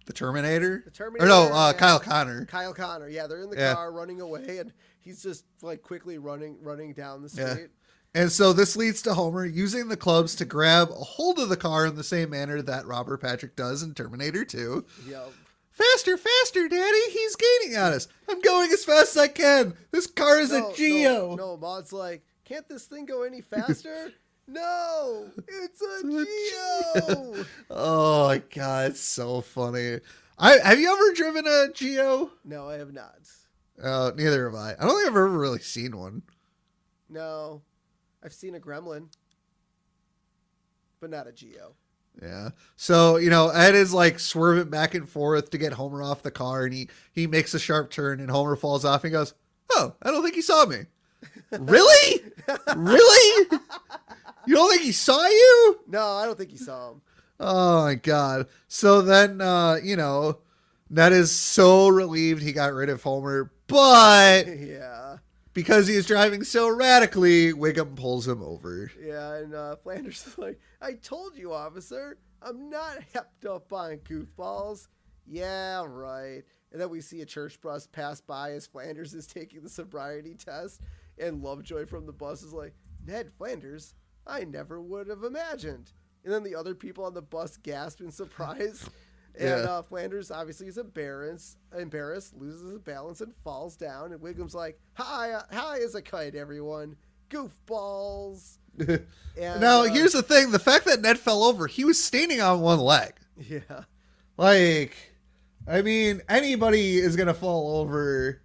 The Terminator?
The Terminator.
Or no,
yeah.
Kyle Connor.
Kyle Connor. Yeah, they're in the car running away, and he's just like quickly running down the street.
Yeah. And so this leads to Homer using the clubs to grab a hold of the car in the same manner that Robert Patrick does in Terminator 2.
Yep.
Faster, faster, Daddy! He's gaining on us. I'm going as fast as I can. This car is a Geo.
No, Maud's like, can't this thing go any faster? No, it's a Geo.
Oh my God, it's so funny. Have you ever driven a Geo?
No, I have not.
Neither have I. I don't think I've ever really seen one.
No, I've seen a Gremlin, but not a Geo.
Yeah. So, Ed is like swerving back and forth to get Homer off the car, and he makes a sharp turn, and Homer falls off and goes, "Oh, I don't think he saw me." Really? Really? You don't think he saw you?
No, I don't think he saw him.
Oh my God. So then, Ned is so relieved he got rid of Homer, but
Yeah.
because he is driving so radically, Wiggum pulls him over.
Yeah, and Flanders is like, I told you, officer, I'm not hepped up on goofballs. Yeah, right. And then we see a church bus pass by as Flanders is taking the sobriety test, and Lovejoy from the bus is like, Ned Flanders, I never would have imagined. And then the other people on the bus gasp in surprise. And Flanders obviously is embarrassed, loses his balance, and falls down. And Wiggum's like, high as a kite, everyone. Goofballs. And,
now, here's the thing. The fact that Ned fell over, he was standing on one leg.
Yeah.
Like, I mean, anybody is going to fall over,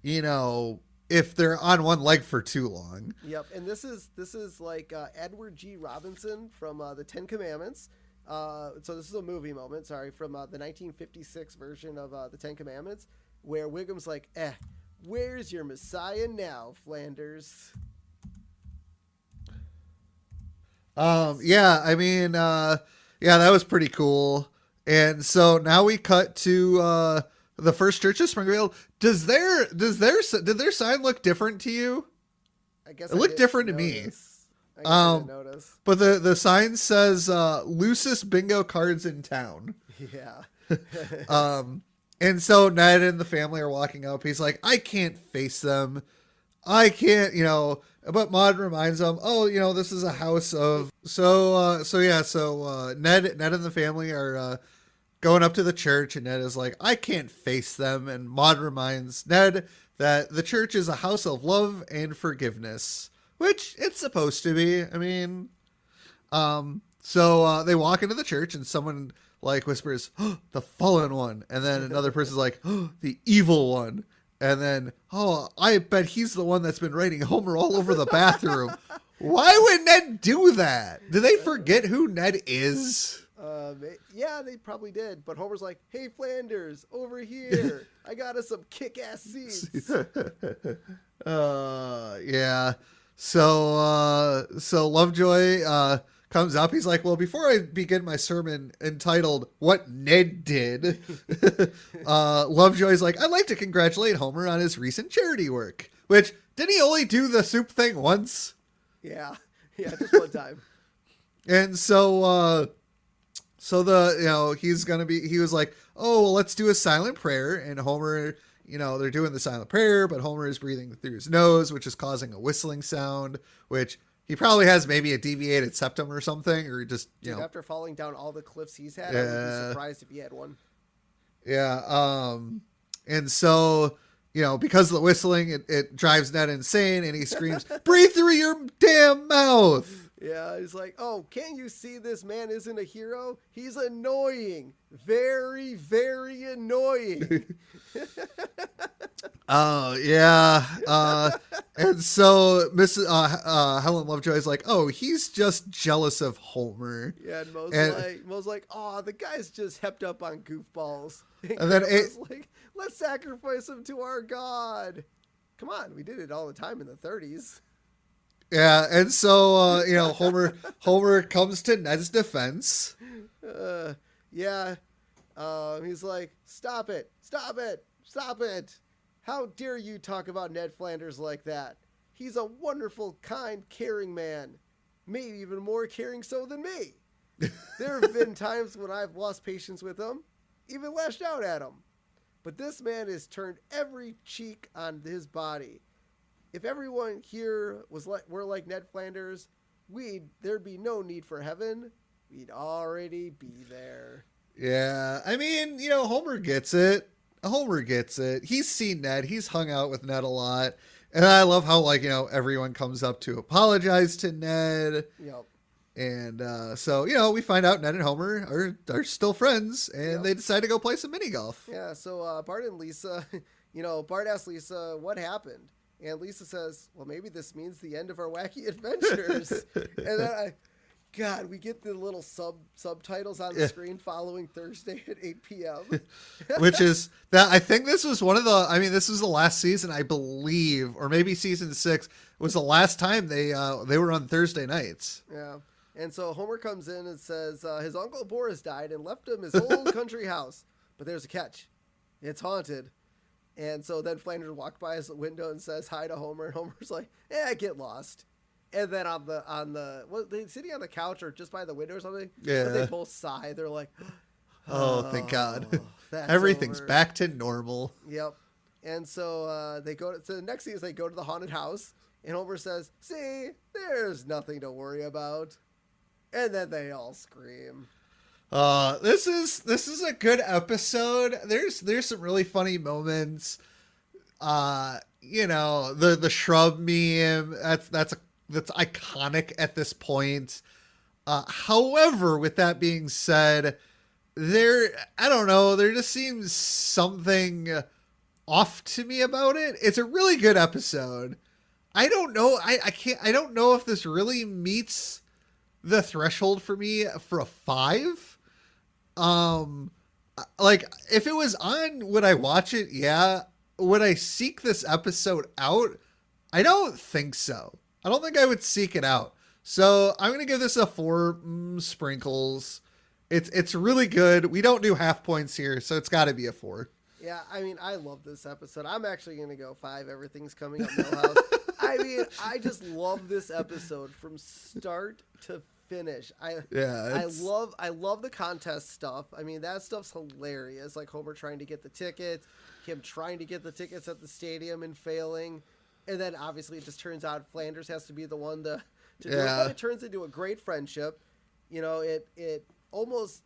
if they're on one leg for too long.
Yep. And this is like Edward G. Robinson from the Ten Commandments. So this is a movie moment, from the 1956 version of the Ten Commandments, where Wiggum's like, where's your Messiah now, Flanders?
Yeah, I mean, that was pretty cool. And so now we cut to the First Church of Springfield. Did their sign look different to you?
I guess
it looked different to me.
I didn't notice.
But the sign says loosest bingo cards in town.
Yeah.
And so Ned and the family are walking up. He's like, I can't face them. I can't, but Maude reminds him, this is a house of, so Ned and the family are going up to the church, and Ned is like, I can't face them. And Maude reminds Ned that the church is a house of love and forgiveness, which it's supposed to be. I mean, so they walk into the church, and someone like whispers, oh, the fallen one. And then another person's like, oh, the evil one. And then, I bet he's the one that's been writing Homer all over the bathroom. Why would Ned do that? Did they forget who Ned is?
Yeah, they probably did. But Homer's like, hey, Flanders, over here. I got us some kick-ass seats.
Yeah. So Lovejoy comes up. He's like, well, before I begin my sermon entitled What Ned Did, Lovejoy's like, I'd like to congratulate Homer on his recent charity work. Which, didn't he only do the soup thing once?
Yeah, just one time.
And so he was like, oh, well, let's do a silent prayer. And Homer, they're doing the silent prayer, but Homer is breathing through his nose, which is causing a whistling sound, which he probably has maybe a deviated septum or something, or just,
after falling down all the cliffs he's had, I would be surprised if he had one.
Yeah. And so, because of the whistling, it drives Ned insane, and he screams, "Breathe through your damn mouth!"
Yeah, he's like, oh, can't you see this man isn't a hero? He's annoying. Very, very annoying.
Oh, yeah. And so Mrs. Helen Lovejoy's like, oh, he's just jealous of Homer.
Yeah, and Moe's like, oh, the guy's just hepped up on goofballs. And then like, let's sacrifice him to our god. Come on, we did it all the time in the 30s.
Yeah, and so Homer comes to Ned's defense.
Yeah, he's like, stop it! How dare you talk about Ned Flanders like that? He's a wonderful, kind, caring man. Maybe even more caring so than me. There have been times when I've lost patience with him, even lashed out at him. But this man has turned every cheek on his body. If everyone here were like Ned Flanders, there'd be no need for heaven. We'd already be there.
Yeah, I mean, Homer gets it. He's seen Ned. He's hung out with Ned a lot. And I love how, everyone comes up to apologize to Ned.
Yep.
And so, we find out Ned and Homer are still friends, and they decide to go play some mini golf.
Yeah, so Bart and Lisa, Bart asks Lisa what happened. And Lisa says, well, maybe this means the end of our wacky adventures. And then God, we get the little subtitles on the screen following Thursday at 8 p.m.
Which is that I think this was this was the last season, I believe, or maybe season 6 was the last time they were on Thursday nights.
Yeah. And so Homer comes in and says his Uncle Boris died and left him his old country house. But there's a catch. It's haunted. And so then Flanders walks by his window and says hi to Homer. And Homer's like, get lost. And then they sitting on the couch or just by the window or something.
Yeah.
They both sigh. They're like,
oh, thank God. Everything's over. Back to normal.
Yep. And so the next thing is they go to the haunted house. And Homer says, see, there's nothing to worry about. And then they all scream.
This is a good episode. There's some really funny moments. The shrub meme, that's iconic at this point. However, with that being said, there just seems something off to me about it. It's a really good episode. I don't know. I don't know if this really meets the threshold for me for a 5. If it was on, would I watch it? Yeah. Would I seek this episode out? I don't think so. I don't think I would seek it out. So I'm going to give this a 4 sprinkles. It's really good. We don't do half points here, so it's got to be a 4.
Yeah, I mean, I love this episode. I'm actually going to go 5. Everything's coming up Millhouse. I mean, I just love this episode from start to finish. I love the contest stuff. I mean, that stuff's hilarious. Like Homer trying to get the tickets, him trying to get the tickets at the stadium and failing. And then obviously it just turns out Flanders has to be the one to do it. But it turns into a great friendship. It almost,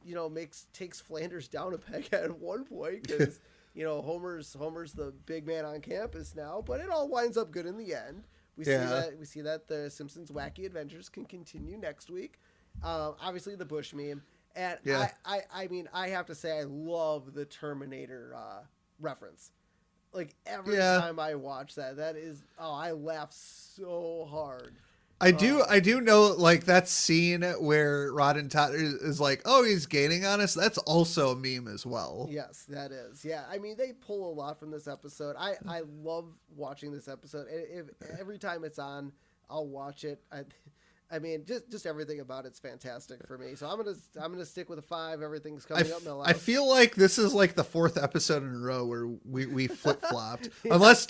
takes Flanders down a peg at one point because, Homer's the big man on campus now, but it all winds up good in the end. We see that the Simpsons wacky adventures can continue next week. Obviously the Bush meme. And I mean, I have to say I love the Terminator reference. Like every time I watch that is, I laugh so hard. I do know, like, that scene where Rod and Todd is like, oh, he's gaining on us. That's also a meme as well. Yes, that is. Yeah. I mean, they pull a lot from this episode. I love watching this episode. Every time it's on, I'll watch it. I mean, just everything about it's fantastic for me. So I'm gonna stick with a 5. Everything's coming up.
I feel like this is like the 4th episode in a row where we flip flopped. Unless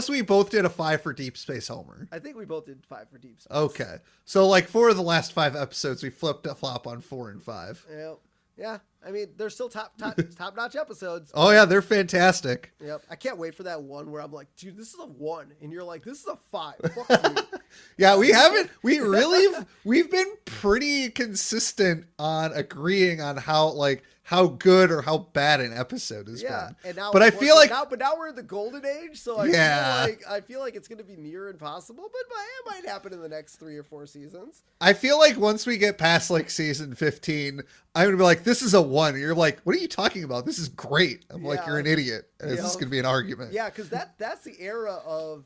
we both did a 5 for Deep Space Homer.
I think we both did 5 for Deep Space.
Okay, so like 4 of the last 5 episodes we flipped a flop on 4 and 5.
Yeah. I mean, they're still top notch episodes.
Oh yeah, they're fantastic.
Yep. I can't wait for that one where I'm like, dude, this is a 1, and you're like, this is a 5. Fuck you.
Yeah, we've been pretty consistent on agreeing on how how good or how bad an episode has been.
And now,
but I feel like
now we're in the golden age, so I feel like it's going to be near impossible, but it might happen in the next 3 or 4 seasons.
I feel like once we get past like season 15, I'm gonna be like, this is a 1. And you're like, what are you talking about? This is great. I'm like, you're an idiot. This is gonna be an argument.
Yeah, because that's the era of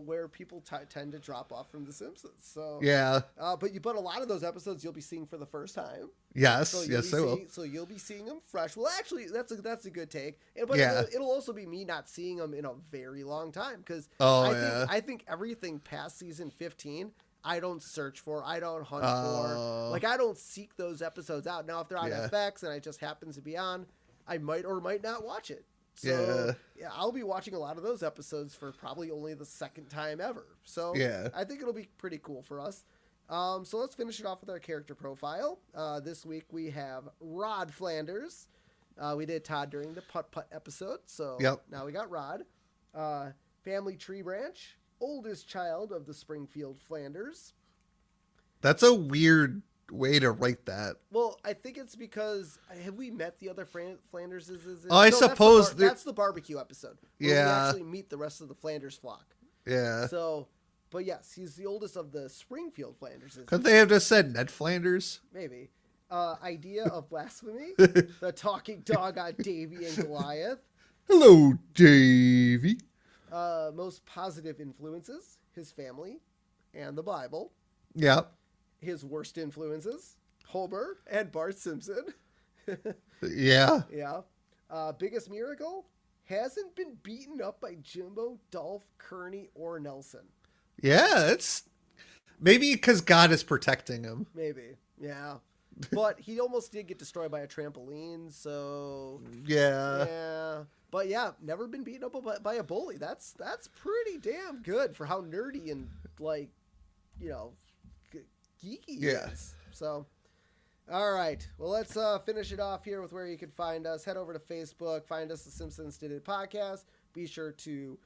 where people tend to drop off from The Simpsons. So
yeah,
but a lot of those episodes you'll be seeing for the first time.
Yes,
so
yes, I will.
So you'll be seeing them fresh. Well, actually, that's a good take. But it'll also be me not seeing them in a very long time because I think everything past season 15. I don't search for, I don't hunt for, like I don't seek those episodes out. Now, if they're on FX and it just happens to be on, I might or might not watch it. So I'll be watching a lot of those episodes for probably only the second time ever. So I think it'll be pretty cool for us. So let's finish it off with our character profile. This week we have Rod Flanders. We did Todd during the Putt-Putt episode. So now we got Rod. Family tree branch. Oldest child of the Springfield Flanders.
That's a weird way to write that.
Well, I think it's because have we met the other Flanders?
I suppose
that's the barbecue episode. Where we actually meet the rest of the Flanders flock.
Yeah.
So, but yes, he's the oldest of the Springfield Flanders.
Couldn't they have just said Ned Flanders?
Maybe. Idea of blasphemy. The talking dog on Davy and Goliath.
Hello, Davy.
Most positive influences, his family and the Bible.
Yep.
His worst influences, Homer and Bart Simpson.
Yeah.
Biggest miracle, hasn't been beaten up by Jimbo, Dolph, Kearney, or Nelson.
Yeah, it's maybe because God is protecting him.
Maybe, yeah. But he almost did get destroyed by a trampoline, so...
Yeah.
But yeah, never been beaten up by a bully. That's pretty damn good for how nerdy and like, geeky he is. So, all right. Well, let's finish it off here with where you can find us. Head over to Facebook, find us, The Simpsons Did It Podcast. Be sure to,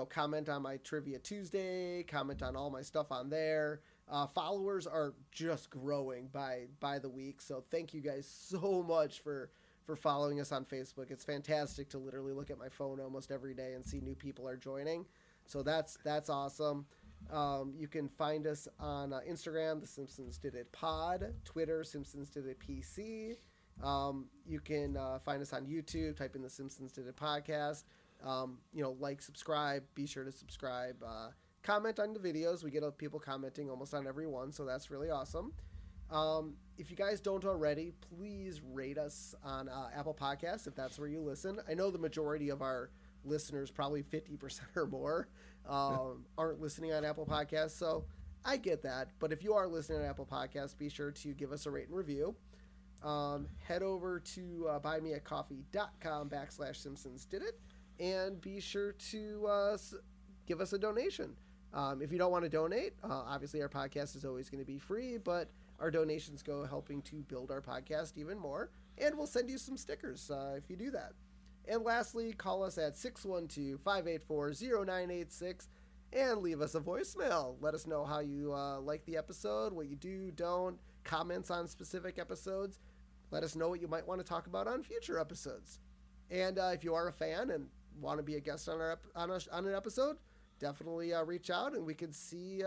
comment on my Trivia Tuesday, comment on all my stuff on there. Followers are just growing by the week. So thank you guys so much for following us on Facebook. It's fantastic to literally look at my phone almost every day and see new people are joining. So that's awesome. You can find us on Instagram, The Simpsons Did It Pod, Twitter, Simpsons Did It PC. You can find us on YouTube, type in The Simpsons Did It Podcast. Like, subscribe, be sure to subscribe. Comment on the videos. We get people commenting almost on every one, so that's really awesome. If you guys don't already, please rate us on Apple Podcasts if that's where you listen. I know the majority of our listeners, probably 50% or more, aren't listening on Apple Podcasts, so I get that. But if you are listening on Apple Podcasts, be sure to give us a rate and review. Head over to buymeacoffee.com/Simpsons Did It, and be sure to give us a donation. If you don't want to donate, obviously our podcast is always going to be free, but our donations go helping to build our podcast even more, and we'll send you some stickers if you do that. And lastly, call us at 612-584-0986 and leave us a voicemail. Let us know how you like the episode, what you do, don't, comments on specific episodes. Let us know what you might want to talk about on future episodes. And if you are a fan and want to be a guest on an episode, definitely reach out and we can see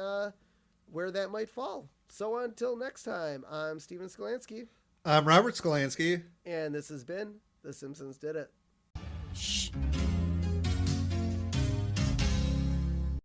where that might fall. So until next time, I'm Steven Skolansky.
I'm Robert Skolansky.
And this has been The Simpsons Did It.
Shh.